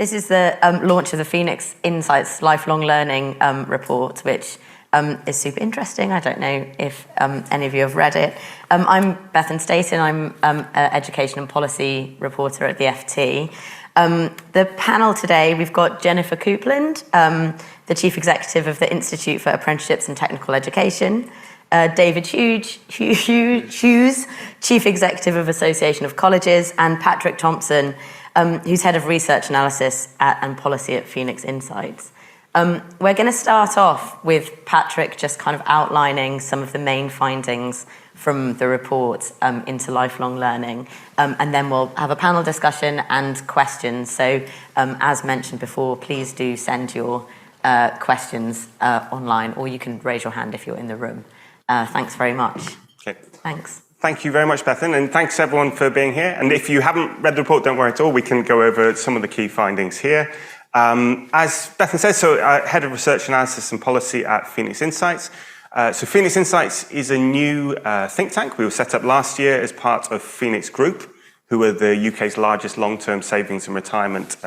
This is the launch of the Phoenix Insights Lifelong Learning report, which is super interesting. I don't know if any of you have read it. I'm Bethan Staton. I'm an education and policy reporter at the FT. The panel today, we've got Jennifer Coupland, the Chief Executive of the Institute for Apprenticeships and Technical Education, David Hughes, Chief Executive of Association of Colleges, and Patrick Thomson, who's Head of Research Analysis and Policy at Phoenix Insights. We're going to start off with Patrick just kind of outlining some of the main findings from the report into lifelong learning, and then we'll have a panel discussion and questions. So as mentioned before, please do send your questions online, or you can raise your hand if you're in the room. Thanks very much. Okay. Thanks. Thank you very much, Bethan, and thanks everyone for being here. And if you haven't read the report, don't worry at all. We can go over some of the key findings here. As Bethan says, Head of Research Analysis and Policy at Phoenix Insights. So Phoenix Insights is a new think tank. We were set up last year as part of Phoenix Group, who are the UK's largest long-term savings and retirement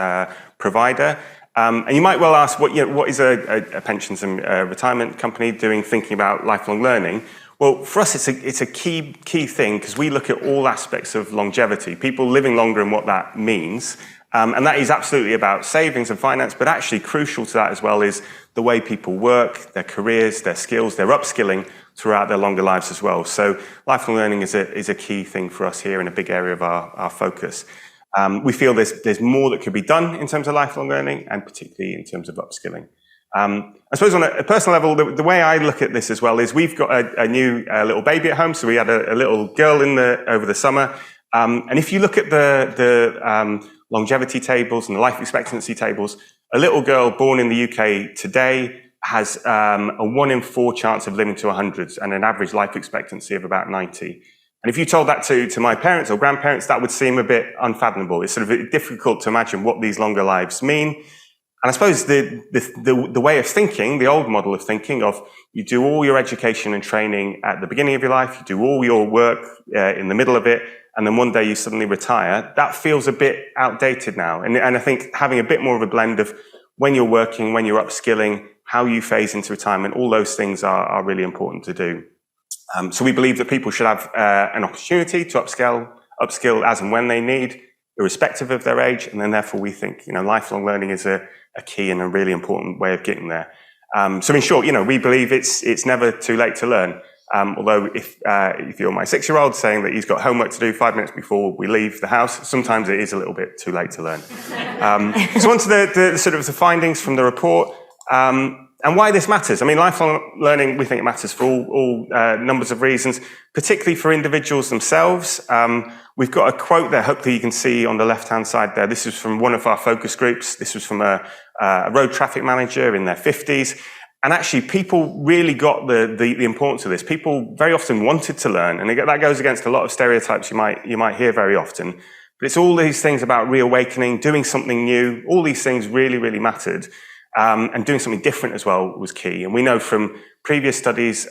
provider. And you might well ask, what is a pensions and retirement company doing thinking about lifelong learning? Well, for us, it's a key thing, because we look at all aspects of longevity, people living longer and what that means. And that is absolutely about savings and finance, but actually crucial to that as well is the way people work, their careers, their skills, their upskilling throughout their longer lives as well. So lifelong learning is a key thing for us here and a big area of our focus. We feel there's more that could be done in terms of lifelong learning, and particularly in terms of upskilling. I suppose on a personal level, the way I look at this as well is we've got a new little baby at home. So we had a little girl over the summer. And if you look at the longevity tables and the life expectancy tables, a little girl born in the UK today has a 1 in 4 chance of living to 100 and an average life expectancy of about 90. And if you told that to my parents or grandparents, that would seem a bit unfathomable. It's sort of difficult to imagine what these longer lives mean. And I suppose the way of thinking, the old model of thinking of you do all your education and training at the beginning of your life, you do all your work in the middle of it, and then one day you suddenly retire, that feels a bit outdated now. And I think having a bit more of a blend of when you're working, when you're upskilling, how you phase into retirement, all those things are really important to do. So we believe that people should have an opportunity to upskill as and when they need, irrespective of their age, and then therefore we think lifelong learning is a key and a really important way of getting there. So in short, we believe it's never too late to learn. Although if you're my 6-year-old saying that he's got homework to do 5 minutes before we leave the house, sometimes it is a little bit too late to learn. So on to the sort of the findings from the report. And why this matters. I mean, lifelong learning, we think it matters for all numbers of reasons, particularly for individuals themselves. We've got a quote there, hopefully you can see on the left-hand side there. This is from one of our focus groups. This was from a road traffic manager in their 50s. And actually, people really got the importance of this. People very often wanted to learn, and that goes against a lot of stereotypes you might hear very often. But it's all these things about reawakening, doing something new. All these things really, really mattered. And doing something different as well was key. And we know from previous studies,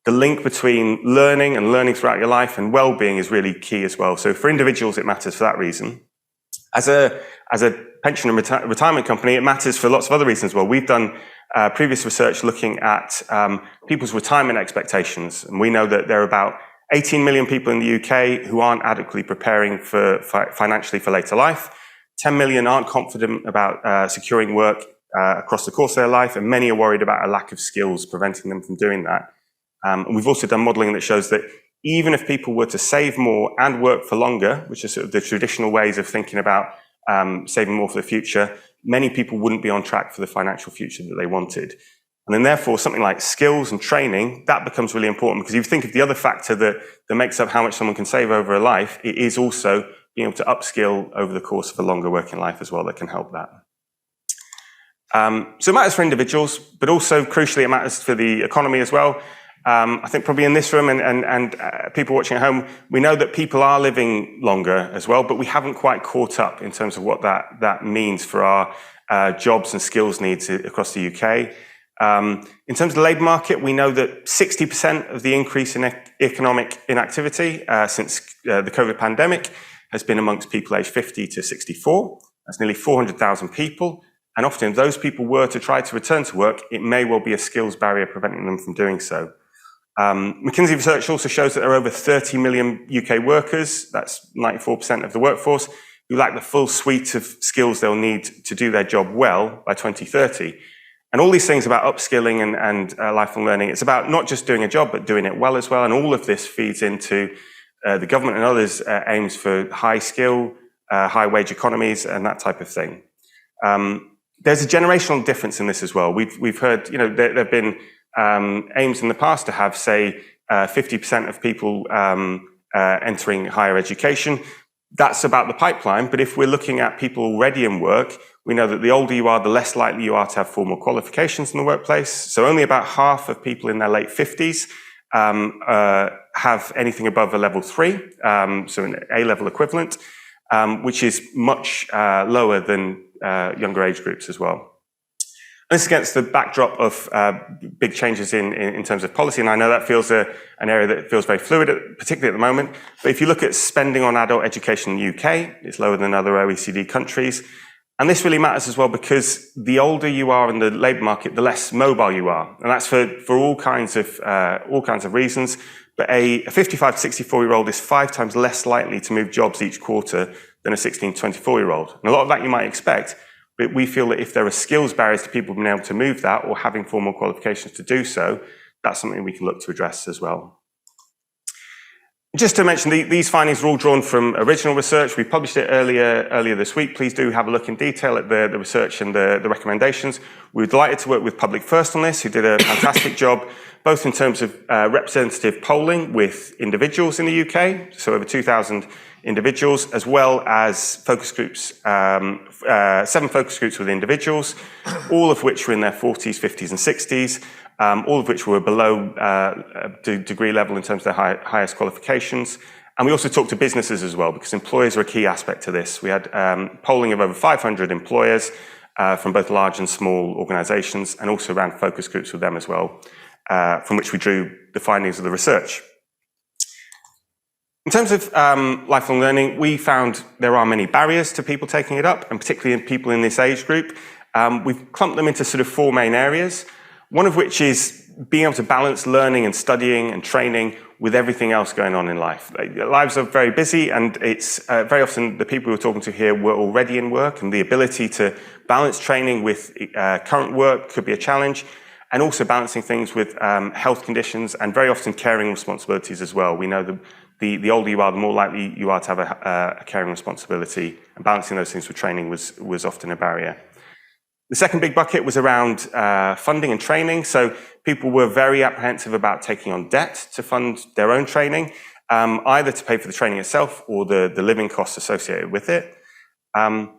the link between learning and learning throughout your life and well-being is really key as well. So for individuals, it matters for that reason. As a pension and retirement company, it matters for lots of other reasons as well. We've done previous research looking at people's retirement expectations. And we know that there are about 18 million people in the UK who aren't adequately preparing financially for later life. 10 million aren't confident about securing work across the course of their life, and many are worried about a lack of skills preventing them from doing that. And we've also done modelling that shows that even if people were to save more and work for longer, which is sort of the traditional ways of thinking about saving more for the future, many people wouldn't be on track for the financial future that they wanted. And then therefore, something like skills and training, that becomes really important, because if you think of the other factor that makes up how much someone can save over a life, it is also being able to upskill over the course of a longer working life as well that can help that. So it matters for individuals, but also crucially it matters for the economy as well. I think probably in this room and people watching at home, we know that people are living longer as well, but we haven't quite caught up in terms of what that means for our jobs and skills needs across the UK. In terms of the labour market, we know that 60% of the increase in economic inactivity since the COVID pandemic has been amongst people aged 50 to 64. That's nearly 400,000 people. And often if those people were to try to return to work, it may well be a skills barrier preventing them from doing so. McKinsey research also shows that there are over 30 million UK workers, that's 94% of the workforce, who lack the full suite of skills they'll need to do their job well by 2030. And all these things about upskilling and lifelong learning, it's about not just doing a job, but doing it well as well. And all of this feeds into the government and others' aims for high skill, high wage economies and that type of thing. There's a generational difference in this as well. We've heard, there have been aims in the past to have, say, 50% of people entering higher education. That's about the pipeline, but if we're looking at people already in work, we know that the older you are, the less likely you are to have formal qualifications in the workplace. So only about half of people in their late 50s have anything above a level 3, so an A-level equivalent, which is much lower than younger age groups as well. And this is against the backdrop of big changes in terms of policy, and I know that feels an area that feels very fluid, particularly at the moment. But if you look at spending on adult education in the UK, it's lower than other OECD countries. And this really matters as well because the older you are in the labour market, the less mobile you are. And that's for all kinds of reasons. But a 55 to 64-year-old is 5 times less likely to move jobs each quarter than a 16 to 24-year-old. And a lot of that you might expect, but we feel that if there are skills barriers to people being able to move that or having formal qualifications to do so, that's something we can look to address as well. Just to mention, these findings are all drawn from original research. We published it earlier this week. Please do have a look in detail at the research and the recommendations. We were delighted to work with Public First on this, who did a fantastic job, both in terms of representative polling with individuals in the UK, so over 2,000 individuals, as well as focus groups, 7 focus groups with individuals, all of which were in their 40s, 50s and 60s. All of which were below degree level in terms of their highest qualifications. And we also talked to businesses as well, because employers are a key aspect to this. We had polling of over 500 employers from both large and small organisations, and also ran focus groups with them as well, from which we drew the findings of the research. In terms of lifelong learning, we found there are many barriers to people taking it up, and particularly in people in this age group. We've clumped them into sort of 4 main areas. One of which is being able to balance learning and studying and training with everything else going on in life. Lives are very busy, and it's very often the people we're talking to here were already in work, and the ability to balance training with current work could be a challenge, and also balancing things with health conditions and very often caring responsibilities as well. We know that the older you are, the more likely you are to have a caring responsibility, and balancing those things with training was often a barrier. The second big bucket was around funding and training. So people were very apprehensive about taking on debt to fund their own training, either to pay for the training itself or the living costs associated with it. And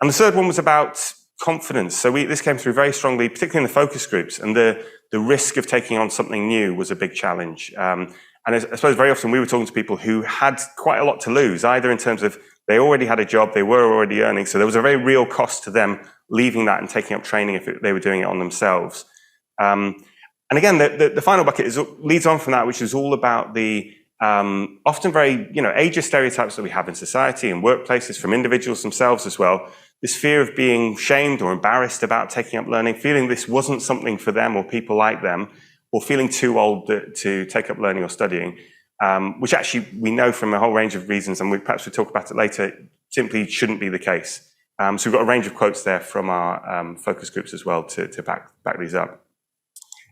the third one was about confidence. So this came through very strongly, particularly in the focus groups, and the risk of taking on something new was a big challenge. And I suppose very often we were talking to people who had quite a lot to lose, either in terms of they already had a job, they were already earning, so there was a very real cost to them leaving that and taking up training if they were doing it on themselves. And again, the final bucket leads on from that, which is all about the often very ageist stereotypes that we have in society and workplaces from individuals themselves as well. This fear of being shamed or embarrassed about taking up learning, feeling this wasn't something for them or people like them, or feeling too old to take up learning or studying, which actually we know from a whole range of reasons, and perhaps we'll talk about it later, simply shouldn't be the case. So we've got a range of quotes there from our focus groups as well to back these up.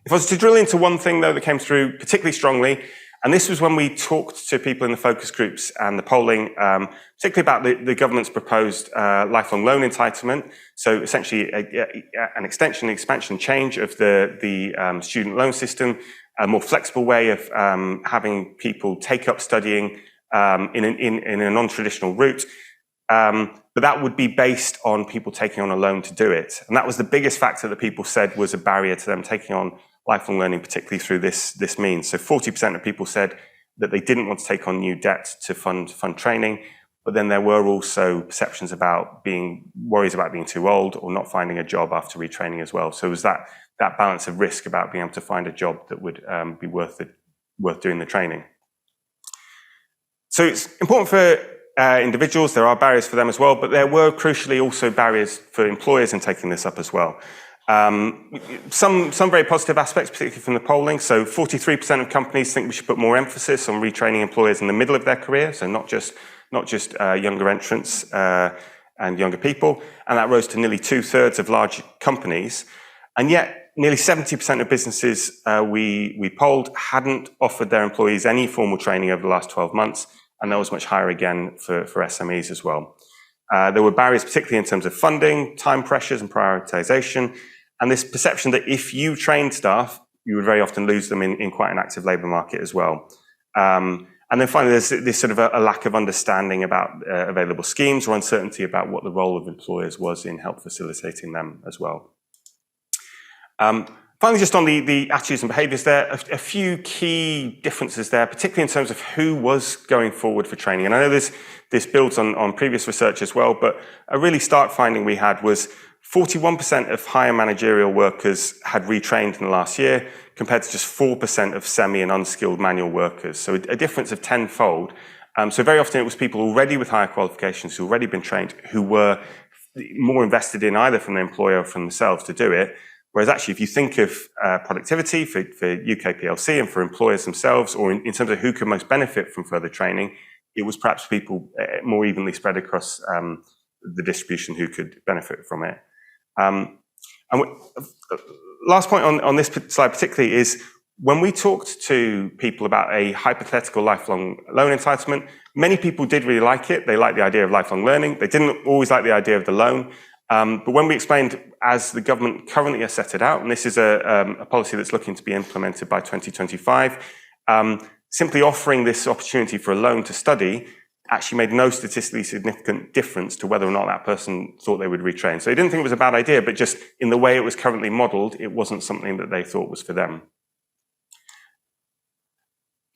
If I was to drill into one thing, though, that came through particularly strongly, and this was when we talked to people in the focus groups and the polling, particularly about the government's proposed lifelong loan entitlement. So essentially an expansion change of the student loan system, a more flexible way of having people take up studying in a non-traditional route. But that would be based on people taking on a loan to do it. And that was the biggest factor that people said was a barrier to them taking on lifelong learning, particularly through this means. So 40% of people said that they didn't want to take on new debt to fund training, but then there were also perceptions about worries about being too old or not finding a job after retraining as well. So it was that balance of risk about being able to find a job that would be worth doing the training. So it's important for individuals, there are barriers for them as well, but there were crucially also barriers for employers in taking this up as well. Some very positive aspects, particularly from the polling. So 43% of companies think we should put more emphasis on retraining employers in the middle of their career, so not just younger entrants and younger people, and that rose to nearly 2/3 of large companies. And yet, nearly 70% of businesses we polled hadn't offered their employees any formal training over the last 12 months, and that was much higher again for SMEs as well. There were barriers, particularly in terms of funding, time pressures and prioritization, and this perception that if you trained staff, you would very often lose them in quite an active labour market as well. And then finally, there's this sort of a lack of understanding about available schemes or uncertainty about what the role of employers was in help facilitating them as well. Finally, just on the attitudes and behaviours there, a few key differences there, particularly in terms of who was going forward for training. And I know this builds on previous research as well, but a really stark finding we had was 41% of higher managerial workers had retrained in the last year, compared to just 4% of semi and unskilled manual workers. So a difference of tenfold. So very often it was people already with higher qualifications who already been trained who were more invested in either from the employer or from themselves to do it. Whereas actually, if you think of productivity for UK PLC and for employers themselves, or in terms of who could most benefit from further training, it was perhaps people more evenly spread across the distribution who could benefit from it. Last point on this slide particularly is when we talked to people about a hypothetical lifelong loan entitlement, many people did really like it. They liked the idea of lifelong learning. They didn't always like the idea of the loan. But when we explained, as the government currently has set it out, and this is a policy that's looking to be implemented by 2025, simply offering this opportunity for a loan to study actually made no statistically significant difference to whether or not that person thought they would retrain. So they didn't think it was a bad idea, but just in the way it was currently modelled, it wasn't something that they thought was for them.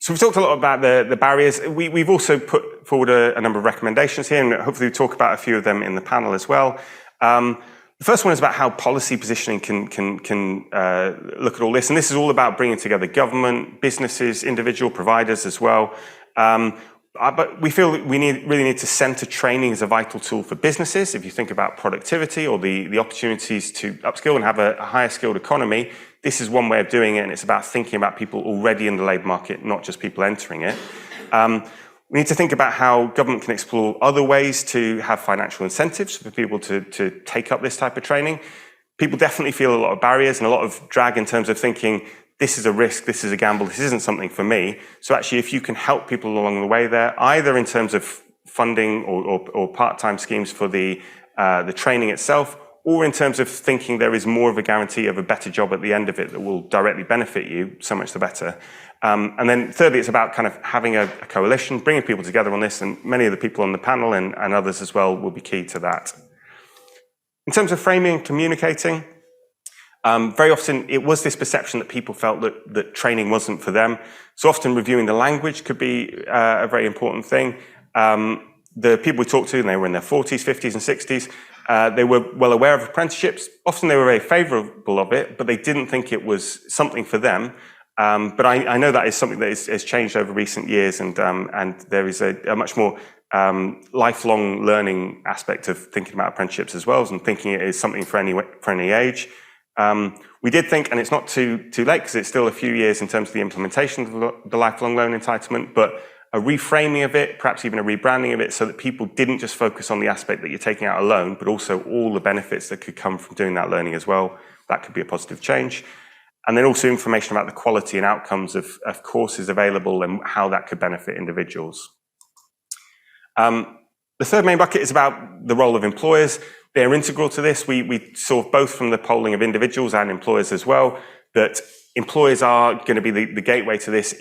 So we've talked a lot about the barriers. We've also put forward a number of recommendations here, and hopefully we'll talk about a few of them in the panel as well. The first one is about how policy positioning can look at all this, and this is all about bringing together government, businesses, individual providers as well. But we feel we really need to centre training as a vital tool for businesses. If you think about productivity or the opportunities to upskill and have a higher skilled economy, this is one way of doing it, and it's about thinking about people already in the labour market, not just people entering it. We need to think about how government can explore other ways to have financial incentives for people to take up this type of training. People definitely feel a lot of barriers and a lot of drag in terms of thinking, this is a risk, this is a gamble, this isn't something for me. So actually, if you can help people along the way there, either in terms of funding or part-time schemes for the training itself, or in terms of thinking there is more of a guarantee of a better job at the end of it that will directly benefit you, so much the better. And then thirdly, it's about kind of having a coalition, bringing people together on this, and many of the people on the panel and others as well will be key to that. In terms of framing and communicating, very often it was this perception that people felt that training wasn't for them. So often reviewing the language could be a very important thing. The people we talked to, and they were in their 40s, 50s and 60s, they were well aware of apprenticeships. Often they were very favourable of it, but they didn't think it was something for them. But I know that is something that has changed over recent years, and there is a much more lifelong learning aspect of thinking about apprenticeships as well, and thinking it is something for any age. We did think, and it's not too late because it's still a few years in terms of the implementation of the lifelong loan entitlement, but a reframing of it, perhaps even a rebranding of it, so that people didn't just focus on the aspect that you're taking out a loan, but also all the benefits that could come from doing that learning as well. That could be a positive change. And then also information about the quality and outcomes of courses available and how that could benefit individuals. The third main bucket is about the role of employers. They're integral to this. We saw both from the polling of individuals and employers as well, that employers are going to be the gateway to this.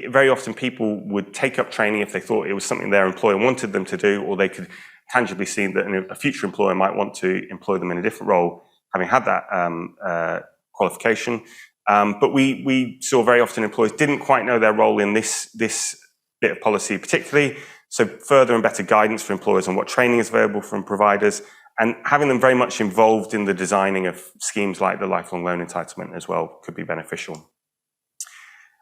Very often people would take up training if they thought it was something their employer wanted them to do, or they could tangibly see that a future employer might want to employ them in a different role, having had that qualification. But we saw very often employers didn't quite know their role in this bit of policy particularly. So further and better guidance for employers on what training is available from providers, and having them very much involved in the designing of schemes like the lifelong loan entitlement as well could be beneficial.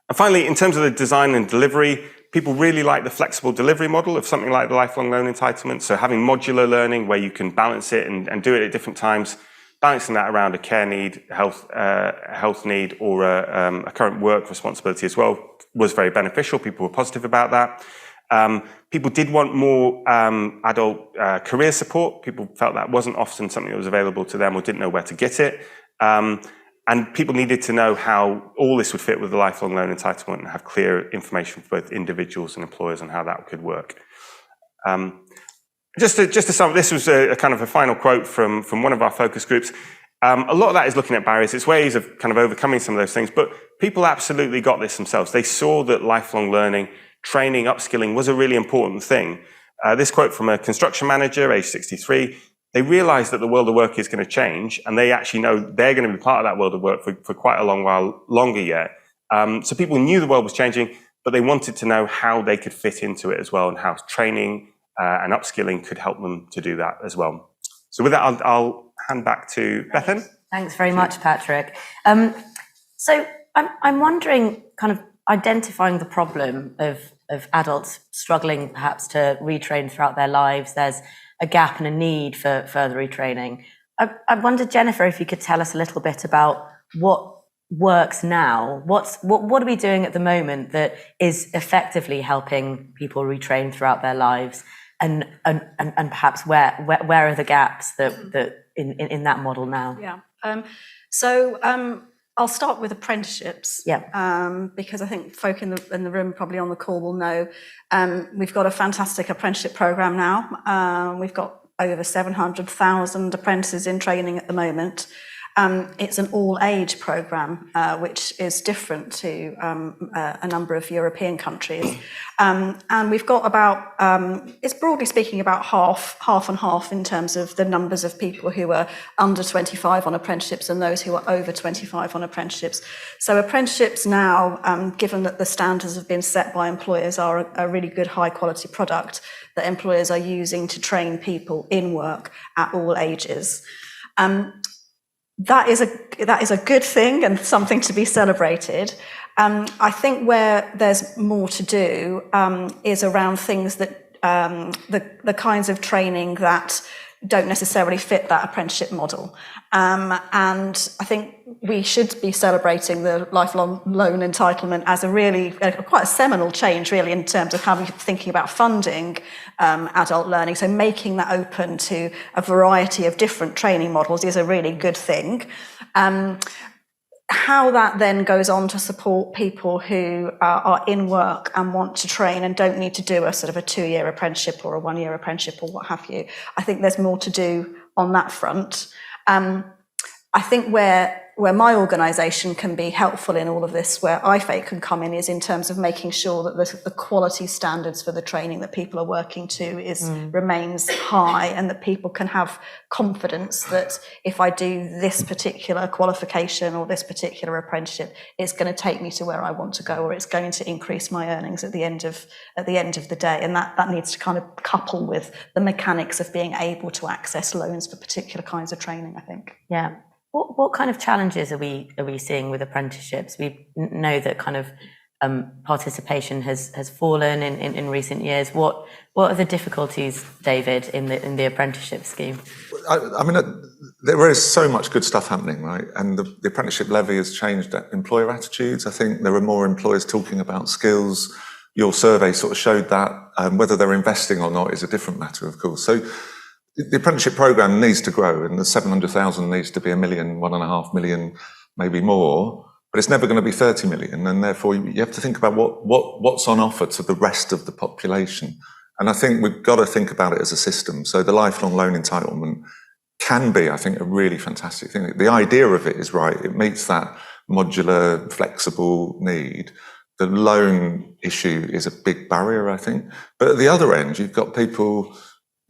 And finally, in terms of the design and delivery, people really like the flexible delivery model of something like the lifelong learning entitlement. So having modular learning where you can balance it and do it at different times, balancing that around a care need, health need, or a current work responsibility as well was very beneficial. People were positive about that. People did want more adult career support. People felt that wasn't often something that was available to them or didn't know where to get it. And people needed to know how all this would fit with the lifelong learning entitlement and have clear information for both individuals and employers on how that could work. Just to sum up, this was a kind of a final quote from one of our focus groups. A lot of that is looking at barriers. It's ways of kind of overcoming some of those things, but people absolutely got this themselves. They saw that lifelong learning, training, upskilling was a really important thing. This quote from a construction manager, age 63, they realize that the world of work is going to change, and they actually know they're going to be part of that world of work for quite a long while longer yet. So people knew the world was changing, but they wanted to know how they could fit into it as well, and how training and upskilling could help them to do that as well. So with that, I'll hand back to Bethan. Thanks very much, Patrick. So I'm wondering, kind of identifying the problem of adults struggling perhaps to retrain throughout their lives. There's a gap and a need for further retraining. I wondered, Jennifer, if you could tell us a little bit about what works now. What are we doing at the moment that is effectively helping people retrain throughout their lives, and perhaps where are the gaps that in that model now? Yeah. I'll start with apprenticeships. Yeah. Because I think folk in the room, probably on the call, will know we've got a fantastic apprenticeship program now. We've got over 700,000 apprentices in training at the moment. It's an all-age program, which is different to a number of European countries. And we've got about, it's broadly speaking about half and half in terms of the numbers of people who are under 25 on apprenticeships and those who are over 25 on apprenticeships. So apprenticeships now, given that the standards have been set by employers, are a really good high-quality product that employers are using to train people in work at all ages. That is a good thing and something to be celebrated. I think where there's more to do is around things that the kinds of training that don't necessarily fit that apprenticeship model. And I think we should be celebrating the lifelong loan entitlement as quite a seminal change, really, in terms of how we're thinking about funding adult learning. So making that open to a variety of different training models is a really good thing. How that then goes on to support people who are in work and want to train and don't need to do a sort of a 2-year apprenticeship or a 1-year apprenticeship or what have you. I think there's more to do on that front. I think where my organisation can be helpful in all of this, where IFATE can come in, is in terms of making sure that the quality standards for the training that people are working to remains high, and that people can have confidence that if I do this particular qualification or this particular apprenticeship, it's going to take me to where I want to go, or it's going to increase my earnings at the end of the day. And that needs to kind of couple with the mechanics of being able to access loans for particular kinds of training, I think. Yeah. What kind of challenges are we seeing with apprenticeships? We know that kind of participation has fallen in recent years. What are the difficulties, David, in the apprenticeship scheme? I mean, there is so much good stuff happening, right? And the apprenticeship levy has changed employer attitudes. I think there are more employers talking about skills. Your survey sort of showed that. Whether they're investing or not is a different matter, of course. So the apprenticeship programme needs to grow, and the 700,000 needs to be 1 million, 1.5 million, maybe more, but it's never going to be 30 million, and therefore you have to think about what's on offer to the rest of the population. And I think we've got to think about it as a system. So the lifelong loan entitlement can be, I think, a really fantastic thing. The idea of it is right. It meets that modular, flexible need. The loan issue is a big barrier, I think. But at the other end, you've got people,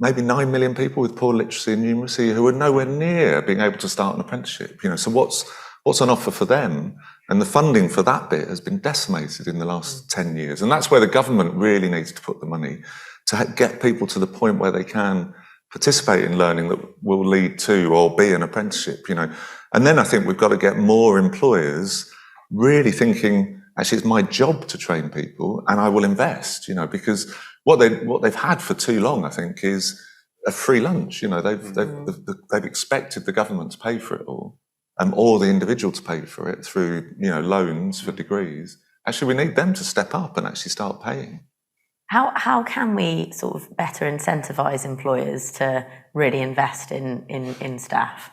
maybe 9 million people with poor literacy and numeracy, who are nowhere near being able to start an apprenticeship. So what's on offer for them? And the funding for that bit has been decimated in the last 10 years. And that's where the government really needs to put the money to get people to the point where they can participate in learning that will lead to or be an apprenticeship. And then I think we've got to get more employers really thinking actually it's my job to train people, and I will invest, because what they've had for too long, I think, is a free lunch. They've expected the government to pay for it all, or the individual to pay for it through, loans for degrees. Actually, we need them to step up and actually start paying. How can we sort of better incentivise employers to really invest in staff?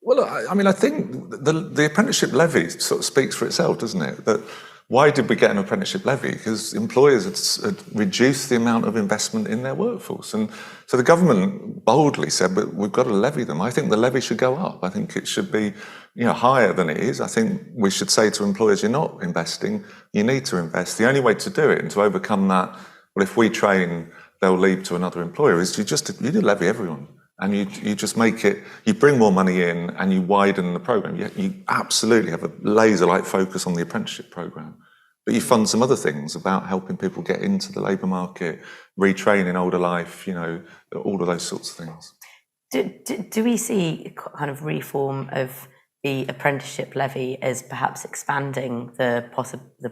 Well, I think the apprenticeship levy sort of speaks for itself, doesn't it? That why did we get an apprenticeship levy? Because employers had reduced the amount of investment in their workforce. And so the government boldly said, but we've got to levy them. I think the levy should go up. I think it should be higher than it is. I think we should say to employers, you're not investing, you need to invest. The only way to do it and to overcome that, well, if we train, they'll leave to another employer, is you do levy everyone. And you just make it, you bring more money in and you widen the programme. You absolutely have a laser-like focus on the apprenticeship programme. But you fund some other things about helping people get into the labour market, retrain in older life, all of those sorts of things. Do we see kind of reform of the apprenticeship levy as perhaps expanding the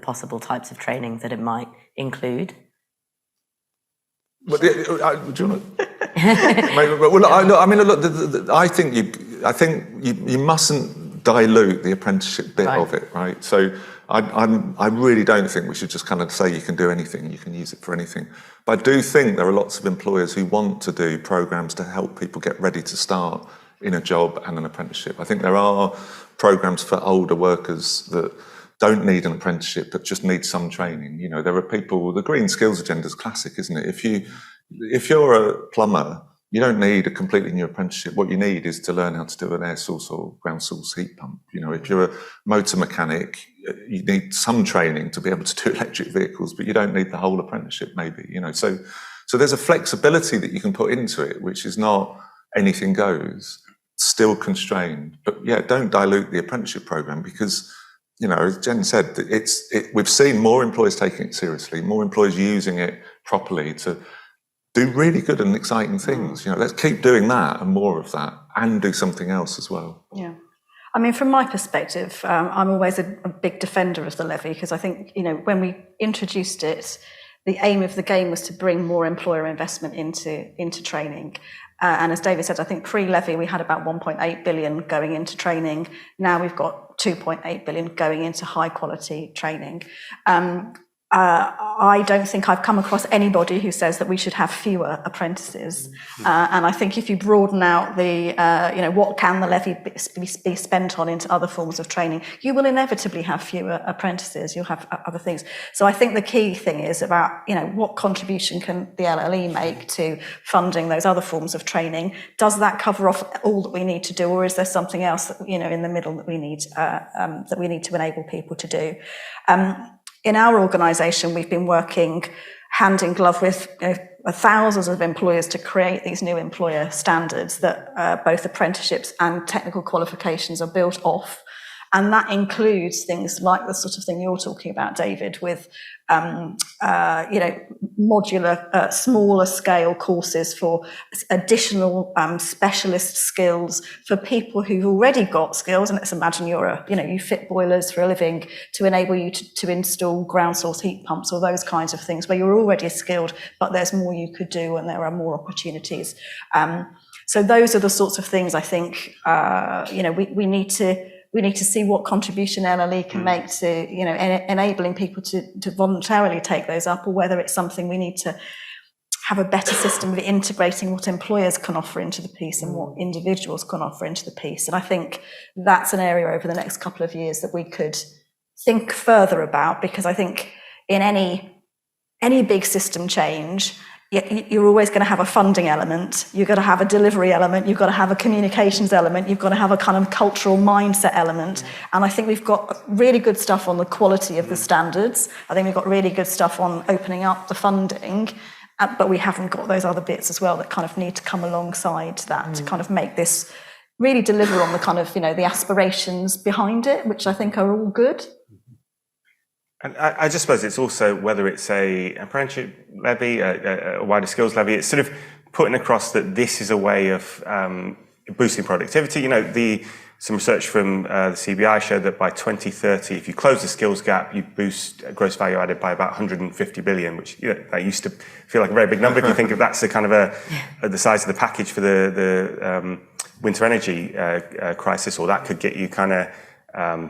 possible types of training that it might include? But do you want to? Look, I think you mustn't dilute the apprenticeship bit of it, right? So I really don't think we should just kind of say you can do anything, you can use it for anything. But I do think there are lots of employers who want to do programs to help people get ready to start in a job and an apprenticeship. I think there are programs for older workers that don't need an apprenticeship but just need some training. There are people, the green skills agenda is classic, isn't it? If you're a plumber, you don't need a completely new apprenticeship. What you need is to learn how to do an air source or ground source heat pump. If you're a motor mechanic, you need some training to be able to do electric vehicles, but you don't need the whole apprenticeship maybe, So there's a flexibility that you can put into it, which is not anything goes, still constrained. But don't dilute the apprenticeship programme because, as Jen said, we've seen more employers taking it seriously, more employers using it properly to do really good and exciting things. Let's keep doing that and more of that and do something else as well. Yeah. I mean, from my perspective, I'm always a big defender of the levy because I think, when we introduced it, the aim of the game was to bring more employer investment into training. And as David said, I think pre-levy we had about 1.8 billion going into training. Now we've got 2.8 billion going into high quality training. I don't think I've come across anybody who says that we should have fewer apprentices. And I think if you broaden out the, what can the levy be spent on into other forms of training, you will inevitably have fewer apprentices. You'll have other things. So I think the key thing is about, what contribution can the LLE make to funding those other forms of training? Does that cover off all that we need to do, or is there something else that, in the middle that we need to enable people to do? In our organisation, we've been working hand in glove with thousands of employers to create these new employer standards that both apprenticeships and technical qualifications are built off. And that includes things like the sort of thing you're talking about, David, with modular, smaller scale courses for additional specialist skills for people who've already got skills. And let's imagine you fit boilers for a living to enable you to install ground source heat pumps or those kinds of things where you're already skilled, but there's more you could do and there are more opportunities. So those are the sorts of things I think, we need to see what contribution LLE can make to, enabling people to voluntarily take those up, or whether it's something we need to have a better system of integrating what employers can offer into the piece and what individuals can offer into the piece. And I think that's an area over the next couple of years that we could think further about, because I think in any big system change, you're always going to have a funding element, you've got to have a delivery element, you've got to have a communications element, you've got to have a kind of cultural mindset element. And I think we've got really good stuff on the quality of the standards. I think we've got really good stuff on opening up the funding, but we haven't got those other bits as well that kind of need to come alongside that to kind of make this really deliver on the kind of, the aspirations behind it, which I think are all good. And I just suppose it's also, whether it's an apprenticeship levy, a wider skills levy, it's sort of putting across that this is a way of boosting productivity. some research from the CBI showed that by 2030, if you close the skills gap, you boost gross value added by about 150 billion, which that used to feel like a very big number if you think of that's the kind of the size of the package for the winter energy crisis, or that could get you kind of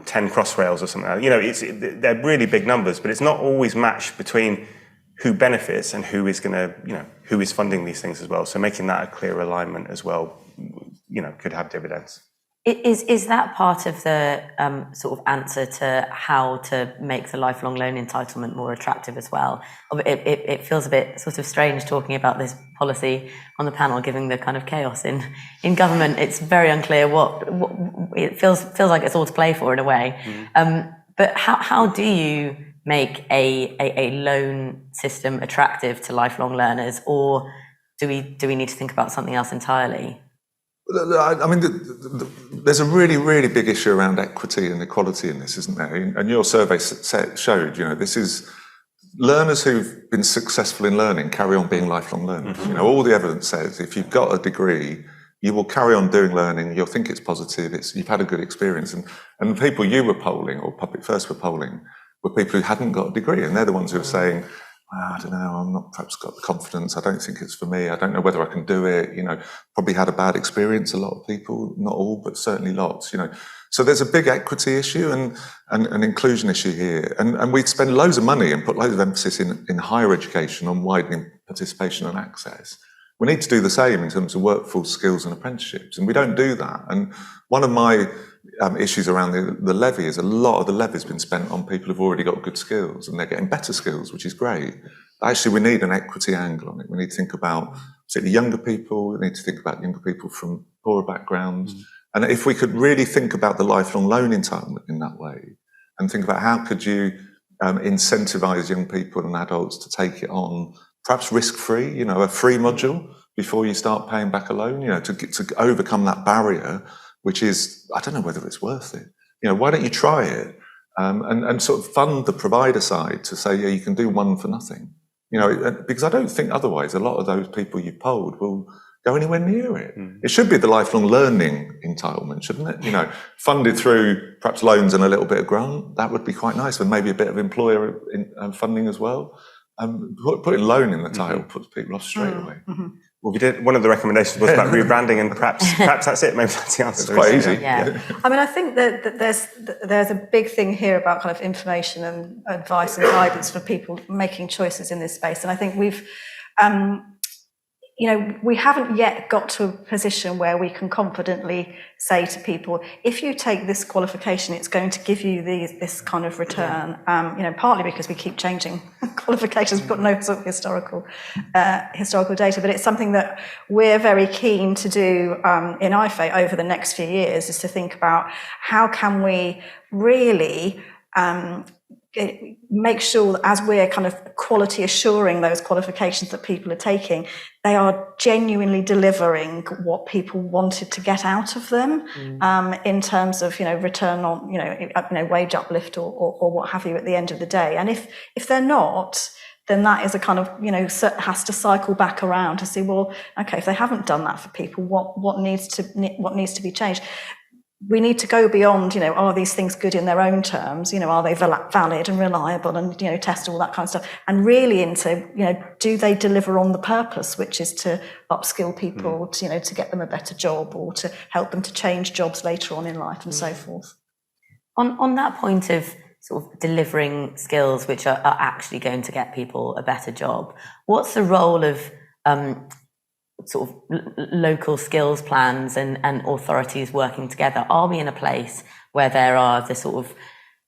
10 Crossrails or something. They're really big numbers, but it's not always matched between who benefits and who is going to, who is funding these things as well. So making that a clear alignment as well, could have dividends. Is that part of the sort of answer to how to make the lifelong loan entitlement more attractive as well? It feels a bit sort of strange talking about this policy on the panel, given the kind of chaos in government. It's very unclear what it feels like it's all to play for in a way. But how do you make a loan system attractive to lifelong learners, or do we need to think about something else entirely? I mean, there's a really, really big issue around equity and equality in this, isn't there? And your survey showed, this is learners who've been successful in learning carry on being lifelong learners. All the evidence says if you've got a degree, you will carry on doing learning. You'll think it's positive. You've had a good experience. And the people you were polling, or Public First were polling, were people who hadn't got a degree, and they're the ones who are saying, I don't know, I'm not perhaps got the confidence, I don't think it's for me, I don't know whether I can do it, probably had a bad experience, a lot of people, not all, but certainly lots, So there's a big equity issue and an inclusion issue here. And we spend loads of money and put loads of emphasis in higher education on widening participation and access. We need to do the same in terms of workforce skills and apprenticeships, and we don't do that. And one of my issues around the levy is a lot of the levy's been spent on people who've already got good skills, and they're getting better skills, which is great. Actually, we need an equity angle on it. We need to think about particularly younger people. We need to think about younger people from poorer backgrounds. And if we could really think about the lifelong loan entitlement in that way, and think about how could you incentivise young people and adults to take it on, perhaps risk-free, a free module before you start paying back a loan, to overcome that barrier, which is, I don't know whether it's worth it. Why don't you try it and sort of fund the provider side to say, yeah, you can do one for nothing. Because I don't think otherwise a lot of those people you polled will go anywhere near it. It should be the lifelong learning entitlement, shouldn't it? Funded through perhaps loans and a little bit of grant. That would be quite nice, and maybe a bit of employer funding as well. Putting loan in the title puts people off straight away. Well, we did. One of the recommendations was about rebranding, and perhaps that's it. Maybe that's the answer. It's quite easy. Yeah. I mean, I think that there's a big thing here about kind of information and advice and guidance for people making choices in this space. And I think we've, we haven't yet got to a position where we can confidently say to people, if you take this qualification, it's going to give you this kind of return. Partly because we keep changing qualifications. We've got no sort of historical data, but it's something that we're very keen to do in IFE over the next few years, is to think about how can we really make sure that as we're kind of quality assuring those qualifications that people are taking, they are genuinely delivering what people wanted to get out of them, in terms of, return on, wage uplift or what have you at the end of the day. And if they're not, then that is a kind of, has to cycle back around to see, well, okay, if they haven't done that for people, what needs to be changed? We need to go beyond, are these things good in their own terms? Are they valid and reliable and, test all that kind of stuff? And really into, do they deliver on the purpose, which is to upskill people, to get them a better job or to help them to change jobs later on in life and so forth. On that point of sort of delivering skills which are actually going to get people a better job, what's the role of sort of local skills plans and authorities working together? Are we in a place where there are the sort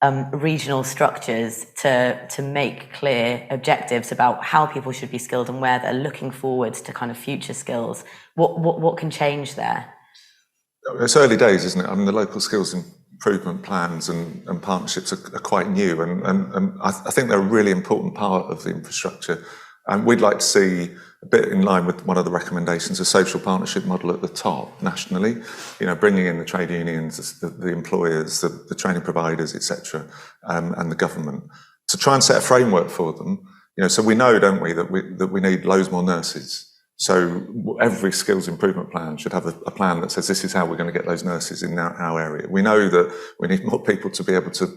of regional structures to make clear objectives about how people should be skilled and where they're looking forward to kind of future skills? What can change there? It's early days, isn't it? I mean, the local skills improvement plans and partnerships are quite new, and I think they're a really important part of the infrastructure. And we'd like to see, a bit in line with one of the recommendations, a social partnership model at the top nationally, bringing in the trade unions, the employers, the training providers, etc., and the government, to try and set a framework for them. So we know, don't we, that we need loads more nurses. So every skills improvement plan should have a plan that says this is how we're going to get those nurses in our area. We know that we need more people to be able to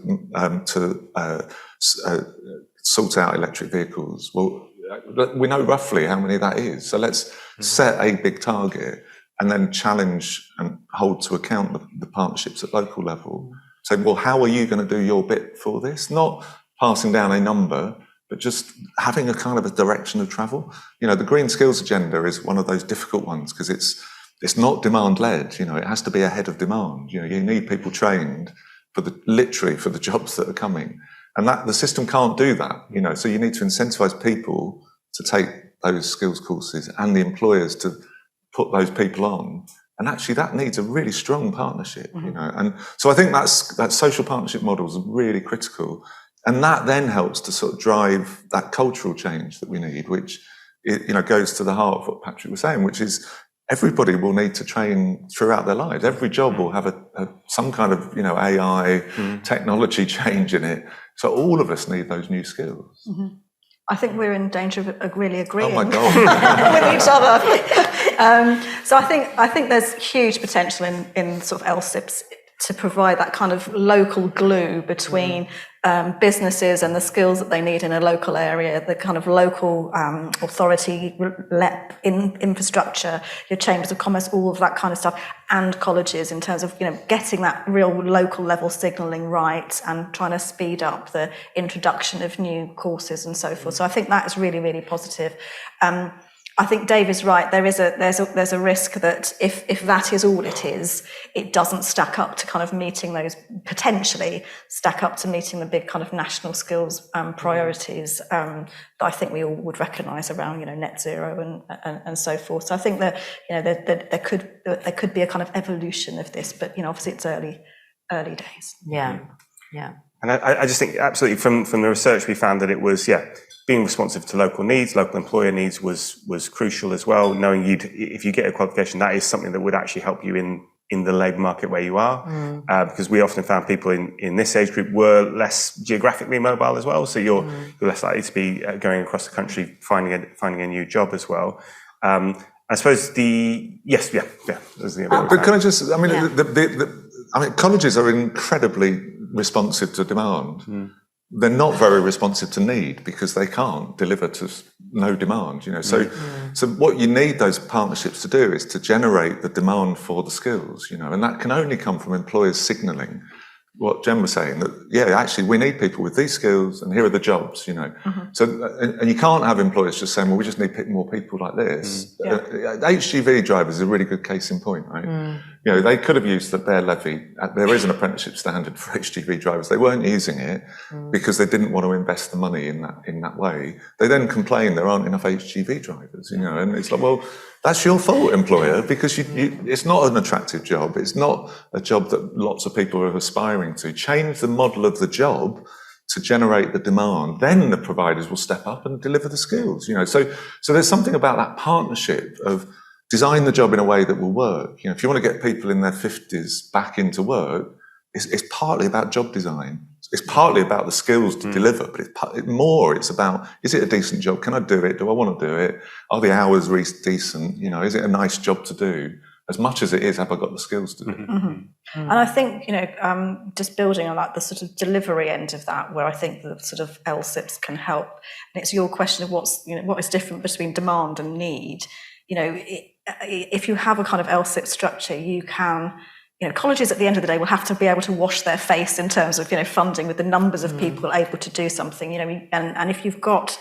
sort out electric vehicles. Well, we know roughly how many that is. So let's set a big target and then challenge and hold to account the partnerships at local level. So, well, how are you going to do your bit for this? Not passing down a number, but just having a kind of a direction of travel. You know, the green skills agenda is one of those difficult ones because it's not demand led. You know, it has to be ahead of demand. You know, you need people trained literally for the jobs that are coming, and that the system can't do that. You know, so you need to incentivize people to take those skills courses and the employers to put those people on. And actually, that needs a really strong partnership. You know, and so I think that social partnership model is really critical. And that then helps to sort of drive that cultural change that we need, which, you know, goes to the heart of what Patrick was saying, which is everybody will need to train throughout their lives. Every job will have some kind of, you know, AI technology change in it. So all of us need those new skills. I think we're in danger of really agreeing Oh my God. with each other. So I think there's huge potential in sort of LSIPs to provide that kind of local glue between businesses and the skills that they need in a local area, the kind of local authority infrastructure, your chambers of commerce, all of that kind of stuff, and colleges in terms of, you know, getting that real local level signalling right and trying to speed up the introduction of new courses and so forth. So I think that is really, really positive. I think Dave is right. There's a risk that if that is all it is, it doesn't stack up to kind of meeting those, potentially stack up to meeting the big kind of national skills priorities that I think we all would recognise around, you know, net zero and so forth. So I think that, you know, there could be a kind of evolution of this, but, you know, obviously it's early days. Yeah. And I just think absolutely from the research we found that it was, being responsive to local needs, local employer needs was crucial as well. Knowing if you get a qualification, that is something that would actually help you in the labour market where you are. Because we often found people in this age group were less geographically mobile as well. So you're less likely to be going across the country finding a new job as well. I suppose There's the other but can I just, I mean, colleges are incredibly responsive to demand. They're not very responsive to need because they can't deliver to no demand, you know. So what you need those partnerships to do is to generate the demand for the skills, you know, and that can only come from employers signalling what Jen was saying, that, actually, we need people with these skills and here are the jobs, you know. So, and you can't have employers just saying, well, we just need more people like this. HGV drivers is a really good case in point, right? You know, they could have used the bare levy. There is an apprenticeship standard for HGV drivers. They weren't using it because they didn't want to invest the money in that way. They then complain there aren't enough HGV drivers, you know, and it's like, well, that's your fault, employer, because it's not an attractive job. It's not a job that lots of people are aspiring to. Change the model of the job to generate the demand. Then the providers will step up and deliver the skills, you know. So there's something about that partnership of design the job in a way that will work. You know, if you want to get people in their 50s back into work, it's partly about job design. It's partly about the skills to deliver, but it's about, is it a decent job? Can I do it? Do I want to do it? Are the hours decent? You know, is it a nice job to do? As much as it is, have I got the skills to do it? And I think, you know, just building on that, the sort of delivery end of that, where I think the sort of LSIPs can help. And it's your question of what is different between demand and need. You know, if you have a kind of LSIP structure, you can, you know, colleges at the end of the day will have to be able to wash their face in terms of, you know, funding with the numbers of people able to do something, you know, and if you've got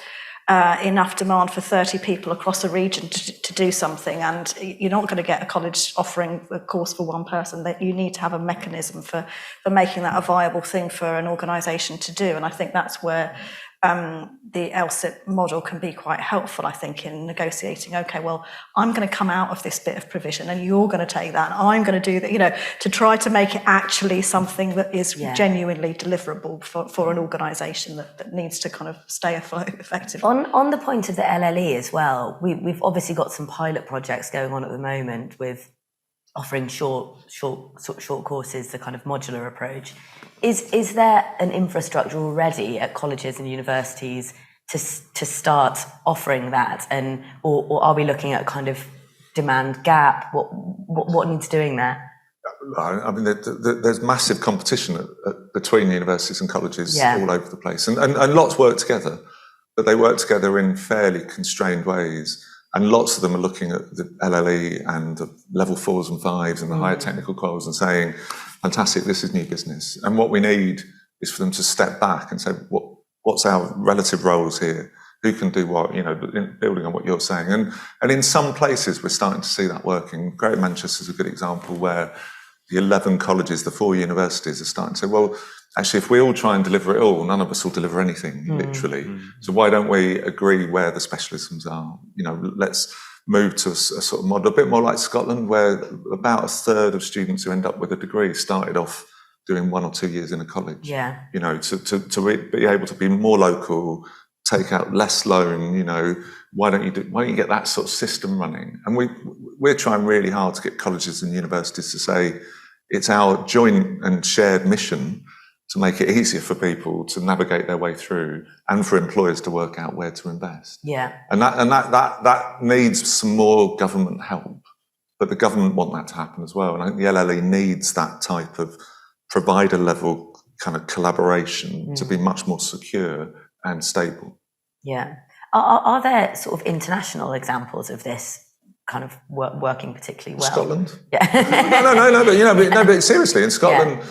enough demand for 30 people across a region to do something, and you're not going to get a college offering a course for one person, that you need to have a mechanism for making that a viable thing for an organisation to do. And I think that's where the LSIP model can be quite helpful, I think, in negotiating, okay, well, I'm going to come out of this bit of provision and you're going to take that, and I'm going to do that, you know, to try to make it actually something that is genuinely deliverable for an organisation that needs to kind of stay afloat effectively. On the point of the LLE as well, we've obviously got some pilot projects going on at the moment with offering short courses, the kind of modular approach. Is there an infrastructure already at colleges and universities to start offering that, and or are we looking at kind of demand gap? What needs doing there? I mean, there's massive competition between universities and colleges all over the place, and lots work together, but they work together in fairly constrained ways. And lots of them are looking at the LLE and the level 4s and 5s and the higher technical quals and saying, fantastic, this is new business. And what we need is for them to step back and say, what's our relative roles here? Who can do what, you know, building on what you're saying. And in some places, we're starting to see that working. Greater Manchester is a good example where the 11 colleges, the 4 universities are starting to say, well, actually, if we all try and deliver it all, none of us will deliver anything, literally. So why don't we agree where the specialisms are? You know, let's move to a sort of model, a bit more like Scotland, where about a third of students who end up with a degree started off doing 1 or 2 years in a college. Yeah. You know, to be able to be more local, take out less loan, you know, why don't you get that sort of system running? And we're trying really hard to get colleges and universities to say it's our joint and shared mission to make it easier for people to navigate their way through and for employers to work out where to invest. Yeah. And that needs some more government help, but the government want that to happen as well. And I think the LLE needs that type of provider level kind of collaboration to be much more secure and stable. Yeah. Are there sort of international examples of this kind of working particularly well? Scotland? Yeah. no, but seriously, in Scotland,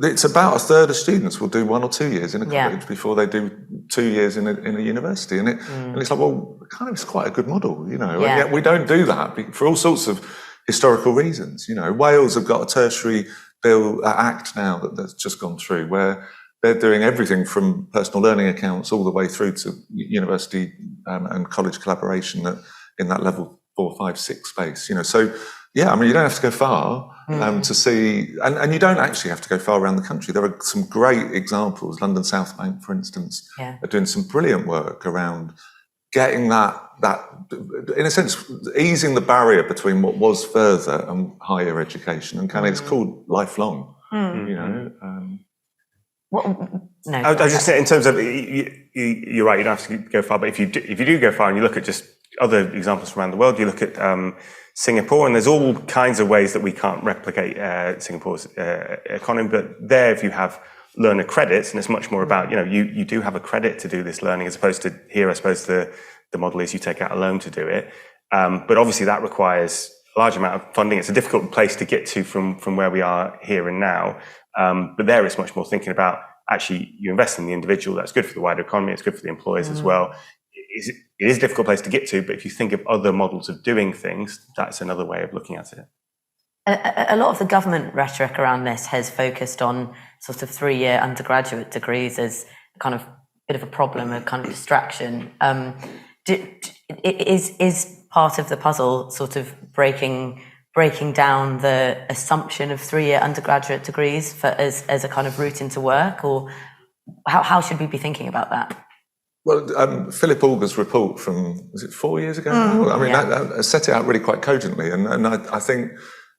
it's about a third of students will do 1 or 2 years in a college before they do 2 years in a university. And it's like, well, kind of it's quite a good model, you know. And yet we don't do that for all sorts of historical reasons. You know, Wales have got a tertiary bill act now that's just gone through where they're doing everything from personal learning accounts all the way through to university and college collaboration in that level 4, 5, 6 space. You know, so yeah, I mean, you don't have to go far to see, and you don't actually have to go far around the country. There are some great examples. London South Bank, for instance, are doing some brilliant work around getting that in a sense easing the barrier between what was further and higher education, and kind of it's called lifelong. You know. I was just saying, in terms of you're right, you don't have to go far, but if you do go far and you look at just other examples from around the world, you look at Singapore, and there's all kinds of ways that we can't replicate Singapore's economy, but there, if you have learner credits, and it's much more about, you know, you do have a credit to do this learning, as opposed to here, I suppose the model is you take out a loan to do it. But obviously that requires a large amount of funding. It's a difficult place to get to from where we are here and now. But there it's much more thinking about, actually, you invest in the individual, that's good for the wider economy, it's good for the employers as well. It is a difficult place to get to, but if you think of other models of doing things, that's another way of looking at it. A lot of the government rhetoric around this has focused on sort of 3-year undergraduate degrees as kind of a bit of a problem, a kind of distraction. Is part of the puzzle sort of breaking down the assumption of 3-year undergraduate degrees as a kind of route into work, or how should we be thinking about that? Well, Philip Auger's report from, was it 4 years ago? I mean, that set it out really quite cogently, and I think,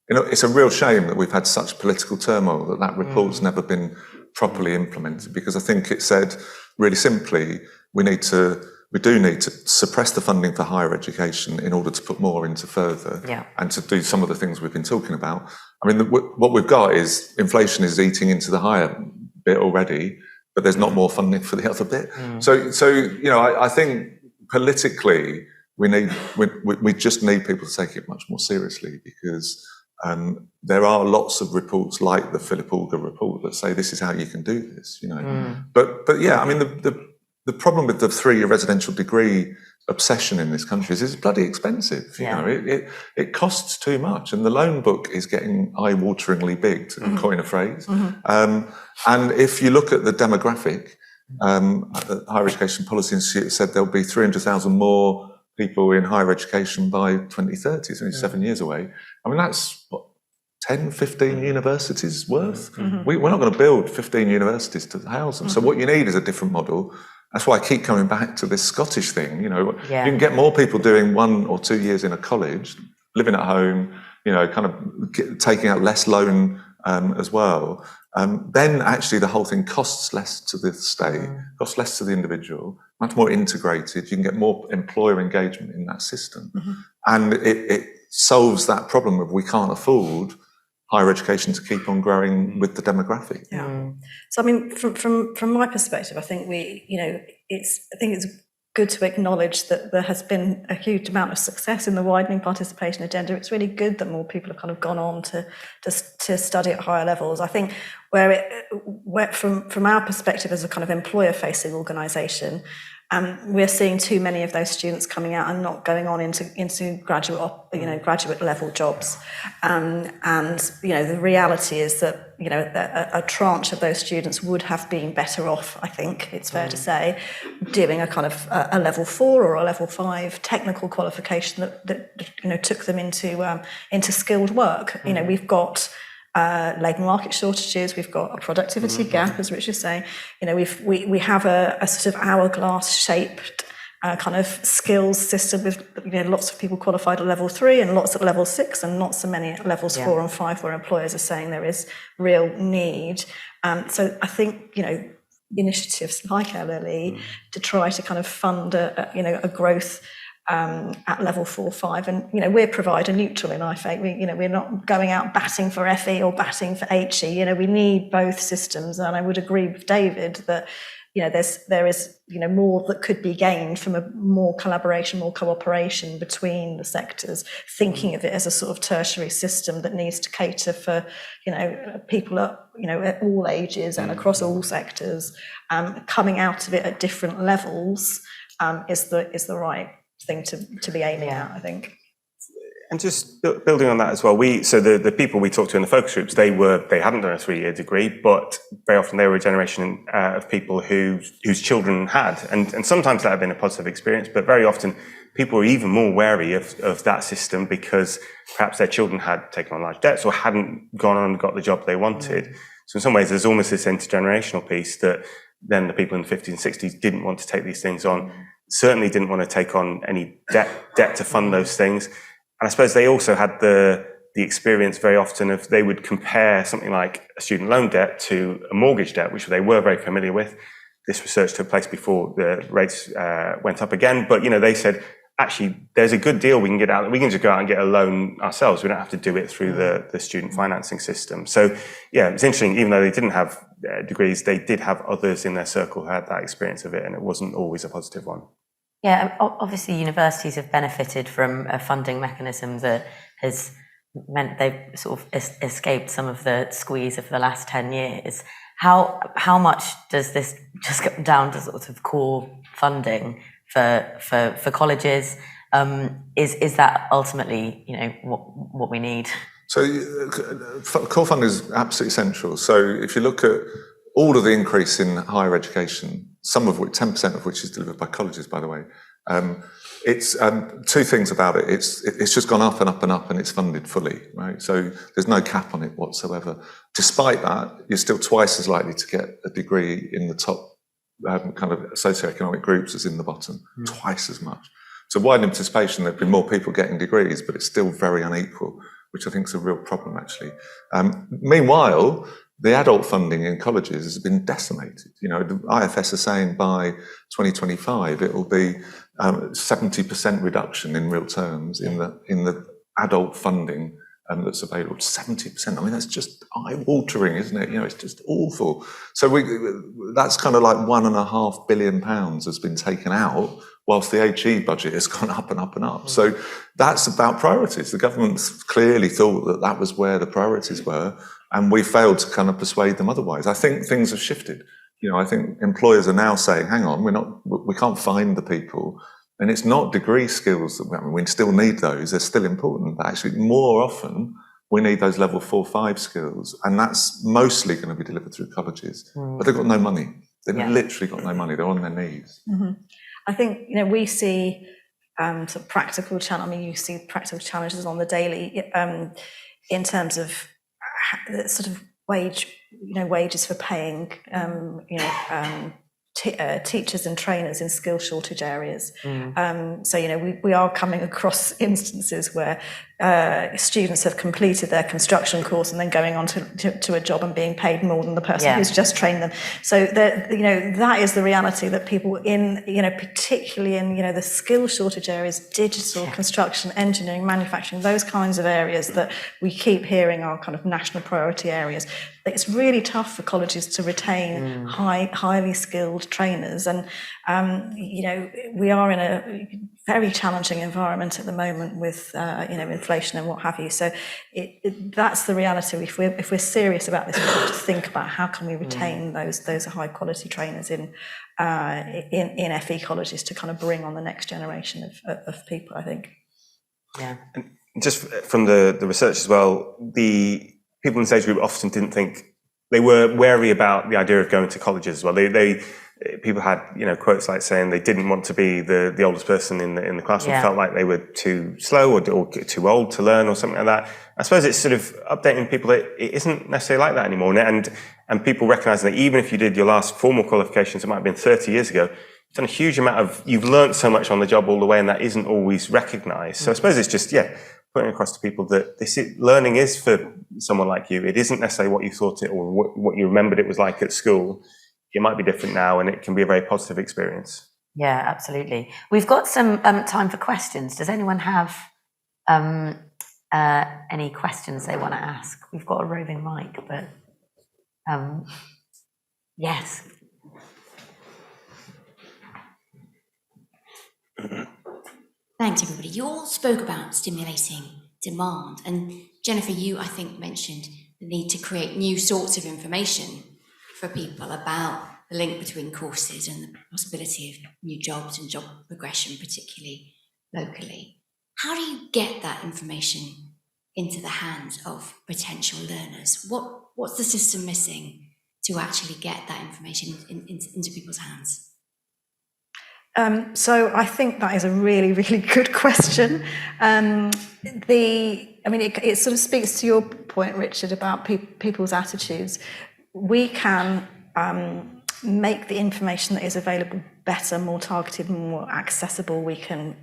you know, it's a real shame that we've had such political turmoil that report's never been properly implemented, because I think it said really simply, we do need to suppress the funding for higher education in order to put more into further and to do some of the things we've been talking about. I mean, what we've got is inflation is eating into the higher bit already, but there's not more funding for the other bit. So you know, I think politically we just need people to take it much more seriously, because there are lots of reports like the Philip Auger report that say this is how you can do this. You know, but yeah, I mean the problem with the 3-year residential degree obsession in this country is it's bloody expensive. You know, it costs too much, and the loan book is getting eye-wateringly big, to coin a phrase. And if you look at the demographic, the Higher Education Policy Institute said there'll be 300,000 more people in higher education by 2030. It's only 7 years away. I mean, that's what, 10, 15 universities worth? We're not going to build 15 universities to house them. So what you need is a different model. That's why I keep coming back to this Scottish thing. You know, you can get more people doing 1 or 2 years in a college, living at home, you know, kind of taking out less loan as well. then actually the whole thing costs less to the state, costs less to the individual, much more integrated. You can get more employer engagement in that system. And it solves that problem of we can't afford higher education to keep on growing with the demographic. So I mean, from my perspective, I think it's good to acknowledge that there has been a huge amount of success in the widening participation agenda. It's really good that more people have kind of gone on to study at higher levels. I think where from our perspective as a kind of employer-facing organisation, we're seeing too many of those students coming out and not going on into graduate level jobs, and the reality is that a tranche of those students would have been better off, I think it's fair to say, doing a kind of a level 4 or a level 5 technical qualification that took them into skilled work. We've got labour market shortages, we've got a productivity gap, as Rich is saying. We have a sort of hourglass shaped kind of skills system with lots of people qualified at level 3 and lots at level 6 and not so many at levels 4 and 5 where employers are saying there is real need. So I think initiatives like LLE to try to kind of fund a growth at level 4, 5, and we're provider neutral in IFA. We're not going out batting for FE or batting for HE. We need both systems, and I would agree with David that there is more that could be gained from a more collaboration, more cooperation between the sectors, thinking of it as a sort of tertiary system that needs to cater for people at all ages and across all sectors. Coming out of it at different levels is the right thing to be aiming at, I think. And just building on that as well, so the people we talked to in the focus groups, they hadn't done a 3-year degree, but very often they were a generation of people whose children had, and sometimes that had been a positive experience, but very often people were even more wary of that system because perhaps their children had taken on large debts or hadn't gone on and got the job they wanted. So in some ways, there's almost this intergenerational piece that then the people in the 50s and 60s didn't want to take these things on, certainly didn't want to take on any debt to fund those things. And I suppose they also had the experience very often of they would compare something like a student loan debt to a mortgage debt, which they were very familiar with. This research took place before the rates went up again. But, they said, actually, there's a good deal we can get out. We can just go out and get a loan ourselves. We don't have to do it through the student financing system. So, yeah, it's interesting. Even though they didn't have degrees, they did have others in their circle who had that experience of it, and it wasn't always a positive one. Yeah, obviously universities have benefited from a funding mechanism that has meant they've sort of escaped some of the squeeze of the last 10 years. How much does this just go down to sort of core funding for colleges? Is that ultimately what we need? So core funding is absolutely essential. So if you look at all of the increase in higher education, some of which, 10% of which is delivered by colleges, by the way, it's two things about it. It's just gone up and up and up, and it's funded fully, right? So there's no cap on it whatsoever. Despite that, you're still twice as likely to get a degree in the top kind of socioeconomic groups as in the bottom, twice as much. So widening participation, there have been more people getting degrees, but it's still very unequal, which I think is a real problem, actually. Meanwhile, the adult funding in colleges has been decimated. The IFS are saying by 2025 it will be 70% reduction in real terms in the adult funding that's available. 70%. I mean, that's just eye-watering, isn't it? It's just awful. So that's kind of like £1.5 billion has been taken out, whilst the HE budget has gone up and up and up. So that's about priorities. The government's clearly thought that was where the priorities were, and we failed to kind of persuade them otherwise. I think things have shifted. I think employers are now saying, hang on, we can't find the people. And it's not degree skills we still need those, they're still important, but actually more often we need those level 4, 5 skills. And that's mostly going to be delivered through colleges. But they've got no money. They've literally got no money. They're on their knees. Mm-hmm. I think, we see sort of practical you see practical challenges on the daily in terms of sort of wages for paying, teachers and trainers in skill shortage areas. So, we are coming across instances where students have completed their construction course and then going on to a job and being paid more than the person who's just trained them. So that is the reality that people in, particularly in, the skill shortage areas, digital, construction, engineering, manufacturing, those kinds of areas that we keep hearing are kind of national priority areas. It's really tough for colleges to retain highly skilled trainers. And, we are in a very challenging environment at the moment with, inflation and what have you. So that's the reality. If we're serious about this, we've got to think about how can we retain those high quality trainers in FE colleges to kind of bring on the next generation of people, I think. Yeah. And just from the research as well, the people in the stage group often didn't think, they were wary about the idea of going to colleges as well. People had, quotes like saying they didn't want to be the oldest person in the classroom, felt like they were too slow or too old to learn or something like that. I suppose it's sort of updating people that it isn't necessarily like that anymore. And people recognizing that even if you did your last formal qualifications, it might have been 30 years ago, you've done a huge amount you've learned so much on the job all the way, and that isn't always recognized. So I suppose it's just, putting across to people that learning is for someone like you. It isn't necessarily what you thought it or what you remembered it was like at school. It might be different now, and it can be a very positive experience. Yeah, absolutely. We've got some time for questions. Does anyone have any questions they want to ask? We've got a roving mic, but yes. Thanks, everybody. You all spoke about stimulating demand, and Jennifer, you, I think, mentioned the need to create new sorts of information for people about the link between courses and the possibility of new jobs and job progression, particularly locally. How do you get that information into the hands of potential learners? What's the system missing to actually get that information into people's hands? So I think that is a really, really good question. It sort of speaks to your point, Richard, about people's attitudes. We can make the information that is available better, more targeted, more accessible. We can,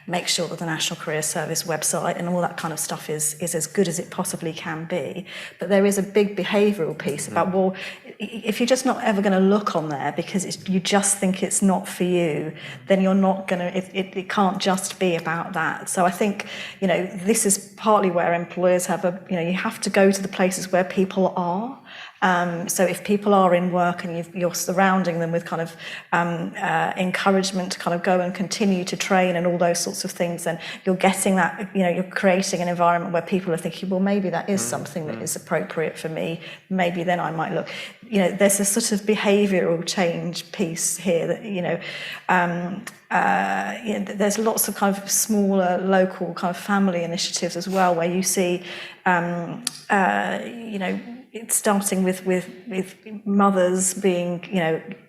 make sure that the National Career Service website and all that kind of stuff is as good as it possibly can be. But there is a big behavioural piece about, well, if you're just not ever going to look on there because you just think it's not for you, then you're not going to, it can't just be about that. So I think, this is partly where employers have you have to go to the places where people are. So if people are in work and you're surrounding them with kind of encouragement to kind of go and continue to train and all those sorts of things, then you're getting that, you're creating an environment where people are thinking, well, maybe that is something that is appropriate for me. Maybe then I might look. There's a sort of behavioural change piece here that, there's lots of kind of smaller local kind of family initiatives as well, where you see, it's starting with mothers being,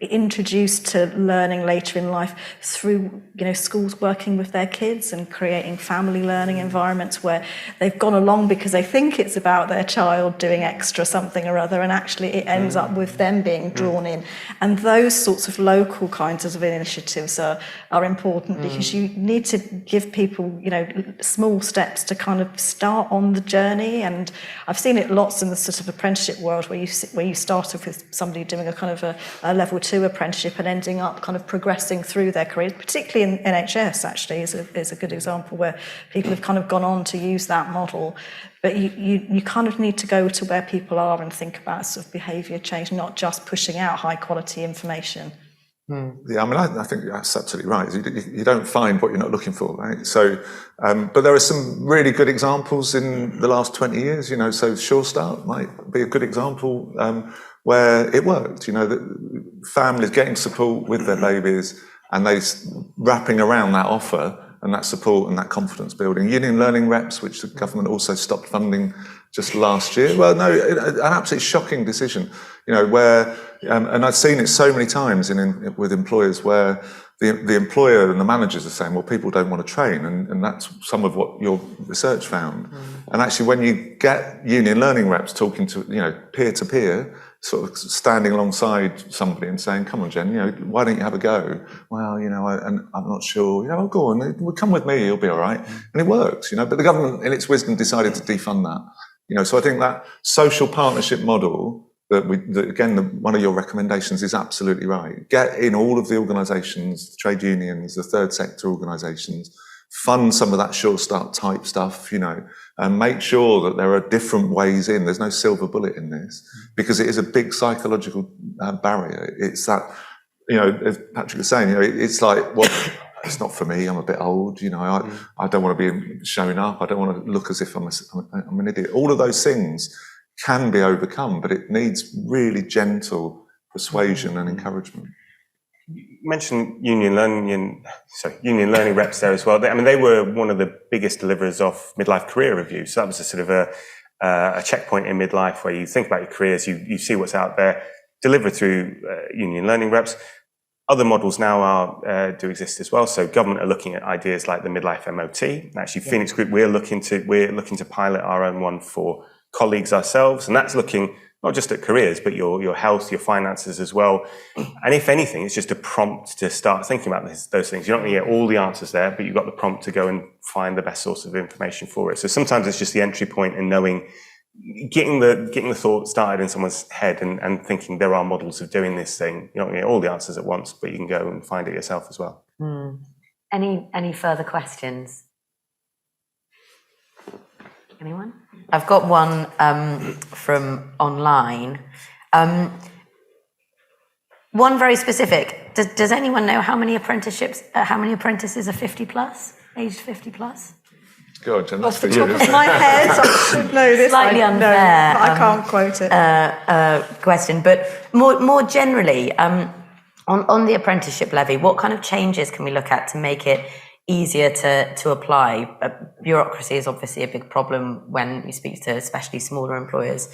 introduced to learning later in life through, schools working with their kids and creating family learning environments where they've gone along because they think it's about their child doing extra something or other, and actually it ends up with them being drawn in. And those sorts of local kinds of initiatives are important because you need to give people, small steps to kind of start on the journey. And I've seen it lots in the sort of apprenticeship world where you start off with somebody doing a kind of a level 2 apprenticeship and ending up kind of progressing through their career, particularly in NHS actually is a good example where people have kind of gone on to use that model. But you kind of need to go to where people are and think about sort of behaviour change, not just pushing out high quality information. Yeah, I think that's absolutely right. You don't find what you're not looking for, right? So, but there are some really good examples in the last 20 years, so Sure Start might be a good example where it worked, that families getting support with their babies and they wrapping around that offer and that support and that confidence building. Union Learning Reps, which the government also stopped funding just last year. Well, no, an absolutely shocking decision, where, and I've seen it so many times with employers where the employer and the managers are saying, well, people don't want to train, and that's some of what your research found. And actually, when you get Union Learning Reps talking to, peer to peer, sort of standing alongside somebody and saying, come on, Jen, you know, why don't you have a go? Well, you know, and I'm not sure, you know, oh, go on, well, come with me, you'll be all right. And it works, you know, but the government, in its wisdom, decided to defund that. You know, so I think that social partnership model, one of your recommendations is absolutely right. Get in all of the organisations, the trade unions, the third sector organisations, fund some of that short start type stuff, you know, and make sure that there are different ways in. There's no silver bullet in this, because it is a big psychological barrier. It's that, you know, as Patrick was saying, you know, it's like, well, it's not for me, I'm a bit old, you know, I don't want to be showing up, I don't want to look as if I'm an idiot. All of those things can be overcome, but it needs really gentle persuasion and encouragement. You mentioned union learning reps there as well. They were one of the biggest deliverers of midlife career reviews. So that was a sort of a checkpoint in midlife where you think about your careers, you see what's out there, delivered through union learning reps. Other models now do exist as well. So government are looking at ideas like the midlife MOT. And actually, Phoenix Group, we're looking to pilot our own one for colleagues ourselves, and that's looking not just at careers, but your health, your finances as well. And if anything, it's just a prompt to start thinking about those things. You're not going to get all the answers there, but you've got the prompt to go and find the best source of information for it. So sometimes it's just the entry point in knowing, getting the thought started in someone's head and thinking there are models of doing this thing. You're not going to get all the answers at once, but you can go and find it yourself as well. Any further questions? Anyone? I've got one from online. One very specific. Does anyone know how many apprentices are 50 plus, aged 50 plus? Go on, Jen. Off the top of my head, I should know this. Slightly unfair. I can't quote it. Question, but more generally, on the apprenticeship levy, what kind of changes can we look at to make it easier to apply? Bureaucracy is obviously a big problem when you speak to especially smaller employers.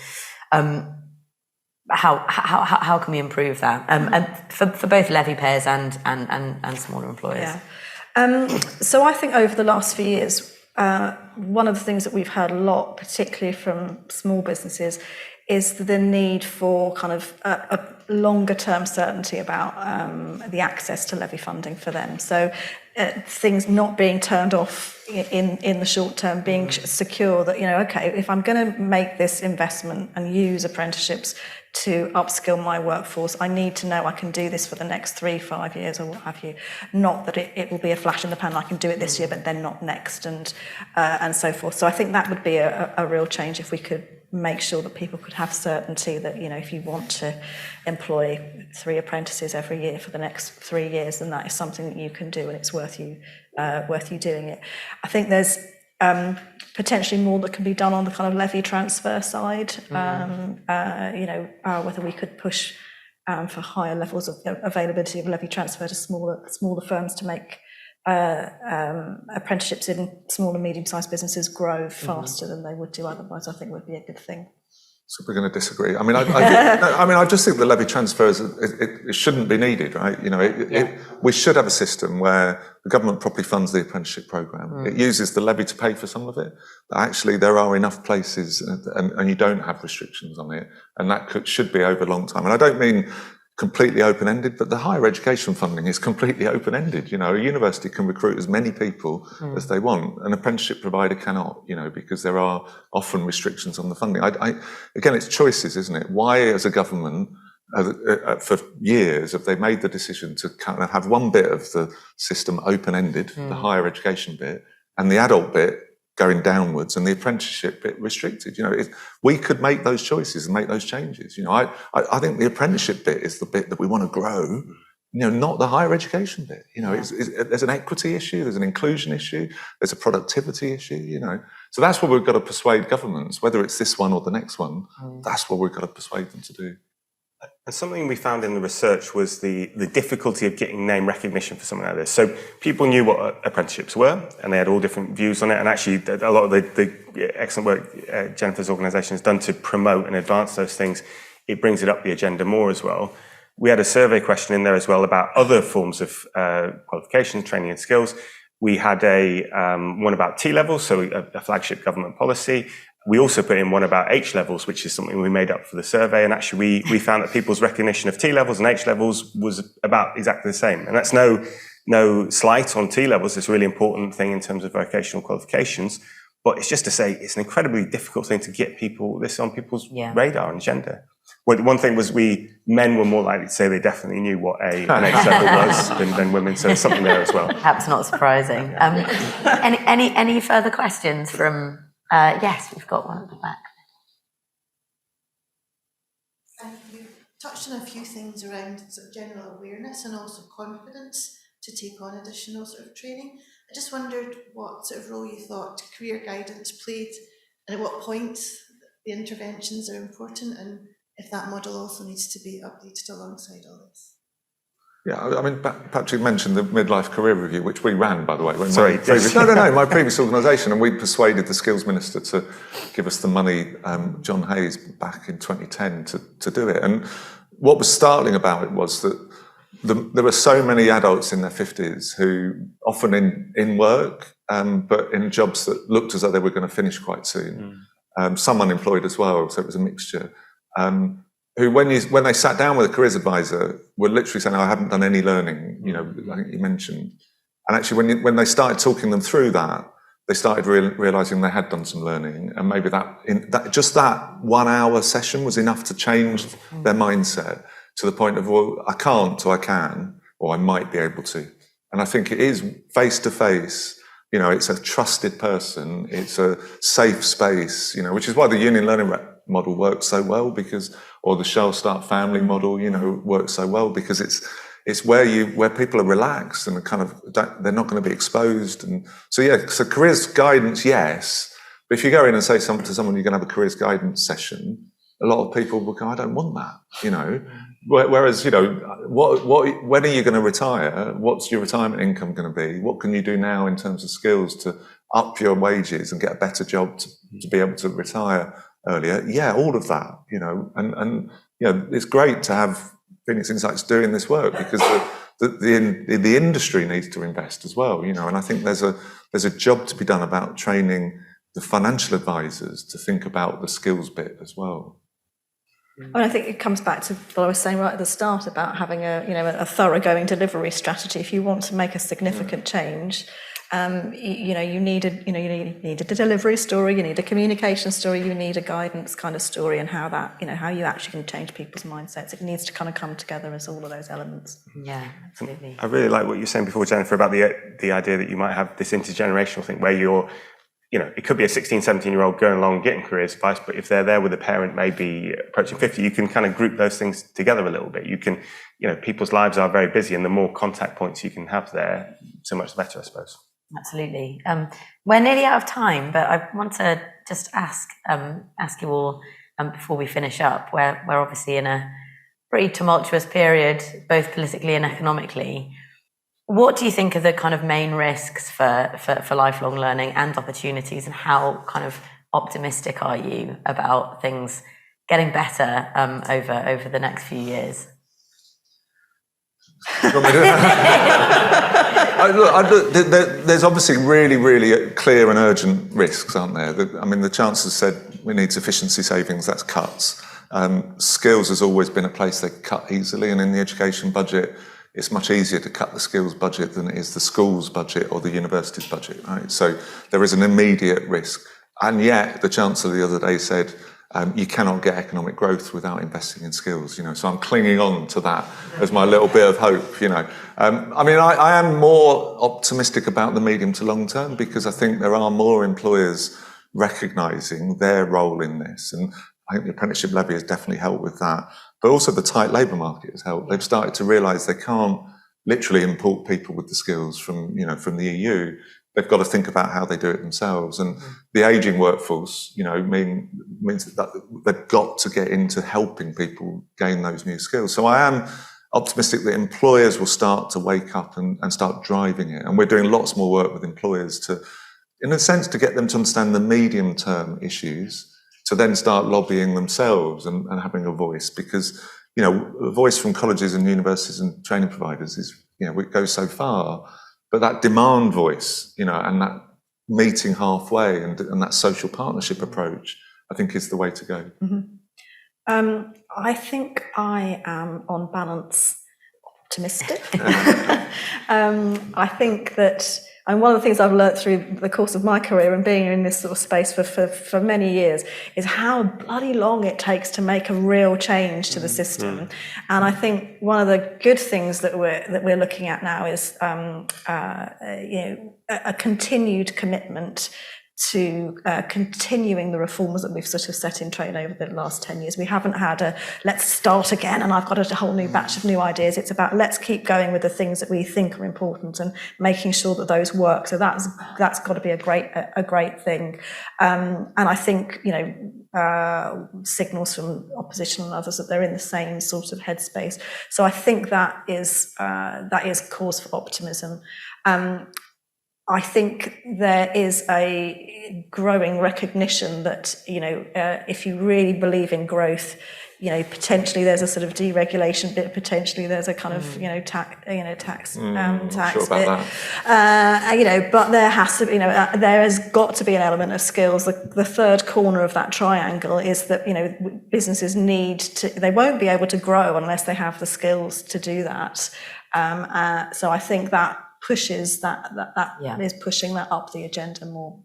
How can we improve that? And for both levy payers and smaller employers? Yeah. So I think over the last few years, one of the things that we've heard a lot, particularly from small businesses, is the need for kind of a longer term certainty about the access to levy funding for them. So things not being turned off in the short term, being secure that, you know, okay, if I'm going to make this investment and use apprenticeships to upskill my workforce, I need to know I can do this for the next 3-5 years or what have you. Not that it will be a flash in the pan, I can do it this year, but then not next, and so forth. So I think that would be a real change if we could make sure that people could have certainty that, you know, if you want to employ 3 apprentices every year for the next 3 years, then that is something that you can do, and it's worth you doing it. I think there's potentially more that can be done on the kind of levy transfer side. Whether we could push for higher levels of availability of levy transfer to smaller firms to make apprenticeships in small and medium-sized businesses grow faster than they would do otherwise, I think would be a good thing. So we're going to disagree. I mean, I just think the levy transfers, it shouldn't be needed, right? You know, we should have a system where the government properly funds the apprenticeship programme. It uses the levy to pay for some of it, but actually there are enough places and you don't have restrictions on it, and that should be over a long time. And I don't mean completely open-ended, but the higher education funding is completely open-ended. You know, a university can recruit as many people as they want. An apprenticeship provider cannot, you know, because there are often restrictions on the funding. Again, it's choices, isn't it? Why, as a government, for years, have they made the decision to kind of have one bit of the system open-ended, the higher education bit, and the adult bit going downwards, and the apprenticeship bit restricted? You know, we could make those choices and make those changes. You know, I think the apprenticeship bit is the bit that we want to grow, you know, not the higher education bit. You know, there's an equity issue, there's an inclusion issue, there's a productivity issue, you know. So that's what we've got to persuade governments, whether it's this one or the next one, that's what we've got to persuade them to do. And something we found in the research was the difficulty of getting name recognition for something like this. So people knew what apprenticeships were, and they had all different views on it. And actually, a lot of the excellent work Jennifer's organisation has done to promote and advance those things, it brings it up the agenda more as well. We had a survey question in there as well about other forms of qualifications, training and skills. We had one about T-levels, so a flagship government policy. we also put in one about H levels, which is something we made up for the survey. And actually, we found that people's recognition of T levels and H levels was about exactly the same. And that's no slight on T levels. It's a really important thing in terms of vocational qualifications. But it's just to say it's an incredibly difficult thing to get this on people's radar and agenda. Well, one thing was men were more likely to say they definitely knew what an H level was than women. So there's something there as well. Perhaps not surprising. Any further questions from? Yes, we've got one at the back. You touched on a few things around sort of general awareness and also confidence to take on additional sort of training. I just wondered what sort of role you thought career guidance played, and at what point the interventions are important, and if that model also needs to be updated alongside all this. Yeah, I mean, Patrick mentioned the midlife career review, which we ran, by the way. My previous organisation, and we persuaded the skills minister to give us the money, John Hayes, back in 2010 to do it. And what was startling about it was that there were so many adults in their 50s who often in work, but in jobs that looked as though they were going to finish quite soon. Some unemployed as well, so it was a mixture. Who, when they sat down with a careers advisor, were literally saying, I haven't done any learning, I think you mentioned. And actually, when they started talking them through that, they started realising they had done some learning, and maybe just that 1 hour session was enough to change their mindset to the point of, well, I can't, or I can, or I might be able to. And I think it is face-to-face, it's a trusted person, it's a safe space, which is why the union learning model works so well, or the Shall Start family model, works so well, because it's where people are relaxed and kind of they're not going to be exposed. And so careers guidance, yes, but if you go in and say to someone you're going to have a careers guidance session, a lot of people will go, I don't want that, Whereas, when are you going to retire? What's your retirement income going to be? What can you do now in terms of skills to up your wages and get a better job to be able to retire earlier? Yeah, all of that, and it's great to have Phoenix Insights doing this work, because the industry needs to invest as well, and I think there's a job to be done about training the financial advisors to think about the skills bit as well. I think it comes back to what I was saying right at the start about having a thoroughgoing delivery strategy. If you want to make a significant change, you need a delivery story, you need a communication story, you need a guidance kind of story, and how that, how you actually can change people's mindsets. It needs to kind of come together as all of those elements. Yeah, absolutely. I really like what you were saying before, Jennifer, about the idea that you might have this intergenerational thing where you're, it could be a 16, 17-year-old going along getting careers advice, but if they're there with a parent maybe approaching 50, you can kind of group those things together a little bit. You can, people's lives are very busy, and the more contact points you can have there, so much the better, I suppose. Absolutely. We're nearly out of time, but I want to just ask you all, before we finish up, we're obviously in a pretty tumultuous period, both politically and economically. What do you think are the kind of main risks for lifelong learning and opportunities, and how kind of optimistic are you about things getting better over the next few years? There's obviously really, really clear and urgent risks, aren't there? The Chancellor said we need efficiency savings, that's cuts. Skills has always been a place they cut easily, and in the education budget, it's much easier to cut the skills budget than it is the school's budget or the university's budget, right? So there is an immediate risk. And yet, the Chancellor the other day said, you cannot get economic growth without investing in skills, so I'm clinging on to that as my little bit of hope, I am more optimistic about the medium to long term, because I think there are more employers recognising their role in this, and I think the apprenticeship levy has definitely helped with that, but also the tight labour market has helped. They've started to realise they can't literally import people with the skills from the EU. They've got to think about how they do it themselves, and the ageing workforce, means that they've got to get into helping people gain those new skills. So I am optimistic that employers will start to wake up and start driving it, and we're doing lots more work with employers to, in a sense, to get them to understand the medium-term issues, to then start lobbying themselves and having a voice, because a voice from colleges and universities and training providers is, it goes so far. But that demand voice, and that meeting halfway and that social partnership approach, I think, is the way to go. I think I am, on balance, optimistic. I think that, and one of the things I've learnt through the course of my career and being in this sort of space for many years is how bloody long it takes to make a real change to the system. And I think one of the good things that we're looking at now is a continued commitment to continuing the reforms that we've sort of set in train over the last 10 years. We haven't had a let's start again and I've got a whole new batch of new ideas. It's about let's keep going with the things that we think are important and making sure that those work. So that's got to be a great thing. And I think, signals from opposition and others that they're in the same sort of headspace. So I think that is cause for optimism. I think there is a growing recognition that, if you really believe in growth, potentially there's a sort of deregulation bit, potentially there's a kind of, tax Sure bit. about that. But there has to be, there has got to be an element of skills. The third corner of that triangle is that, businesses they won't be able to grow unless they have the skills to do that. So I think that pushes that is pushing that up the agenda more.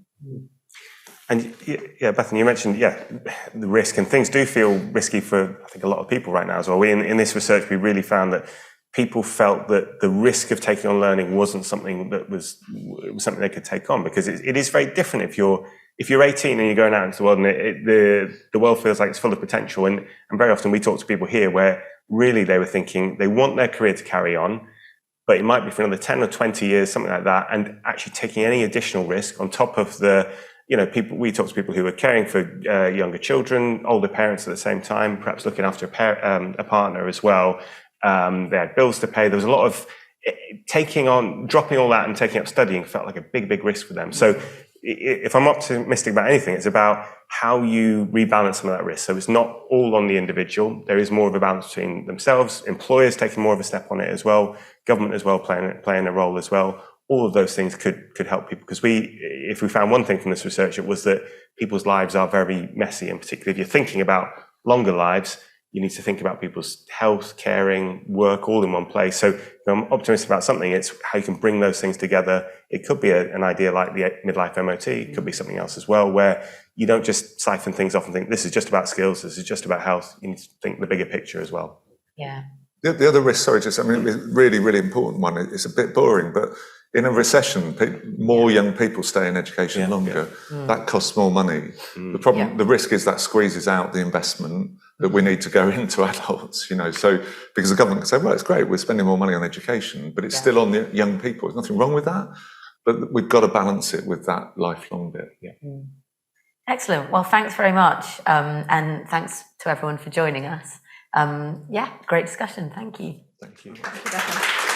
And Bethan, you mentioned the risk, and things do feel risky for, I think, a lot of people right now as well. In this research, we really found that people felt that the risk of taking on learning wasn't something that was something they could take on, because it is very different if you're 18 and you're going out into the world and the world feels like it's full of potential. And very often we talk to people here where really they were thinking they want their career to carry on, but it might be for another 10 or 20 years, something like that, and actually taking any additional risk on top of we talk to people who are caring for younger children, older parents at the same time, perhaps looking after a partner as well. They had bills to pay. There was a lot of dropping all that and taking up studying felt like a big, big risk for them. So if I'm optimistic about anything, it's about how you rebalance some of that risk. So it's not all on the individual. There is more of a balance between themselves, employers taking more of a step on it as well, government as well playing a role as well. All of those things could help people, because if we found one thing from this research, it was that people's lives are very messy, and particularly if you're thinking about longer lives, you need to think about people's health, caring, work, all in one place. So if I'm optimistic about something, it's how you can bring those things together. It could be an idea like the midlife MOT. It could be something else as well, where you don't just siphon things off and think, this is just about skills, this is just about health. You need to think the bigger picture as well. Yeah. The other risk, it's a really, really important one. It's a bit boring, but in a recession, more young people stay in education longer. That costs more money. The risk is that squeezes out the investment that we need to go into adults, so because the government can say, well, it's great, we're spending more money on education, but it's still on the young people. There's nothing wrong with that, but we've got to balance it with that lifelong bit. Excellent. Well, thanks very much. And thanks to everyone for joining us. Great discussion. Thank you. Thank you. Thank you, Bethan.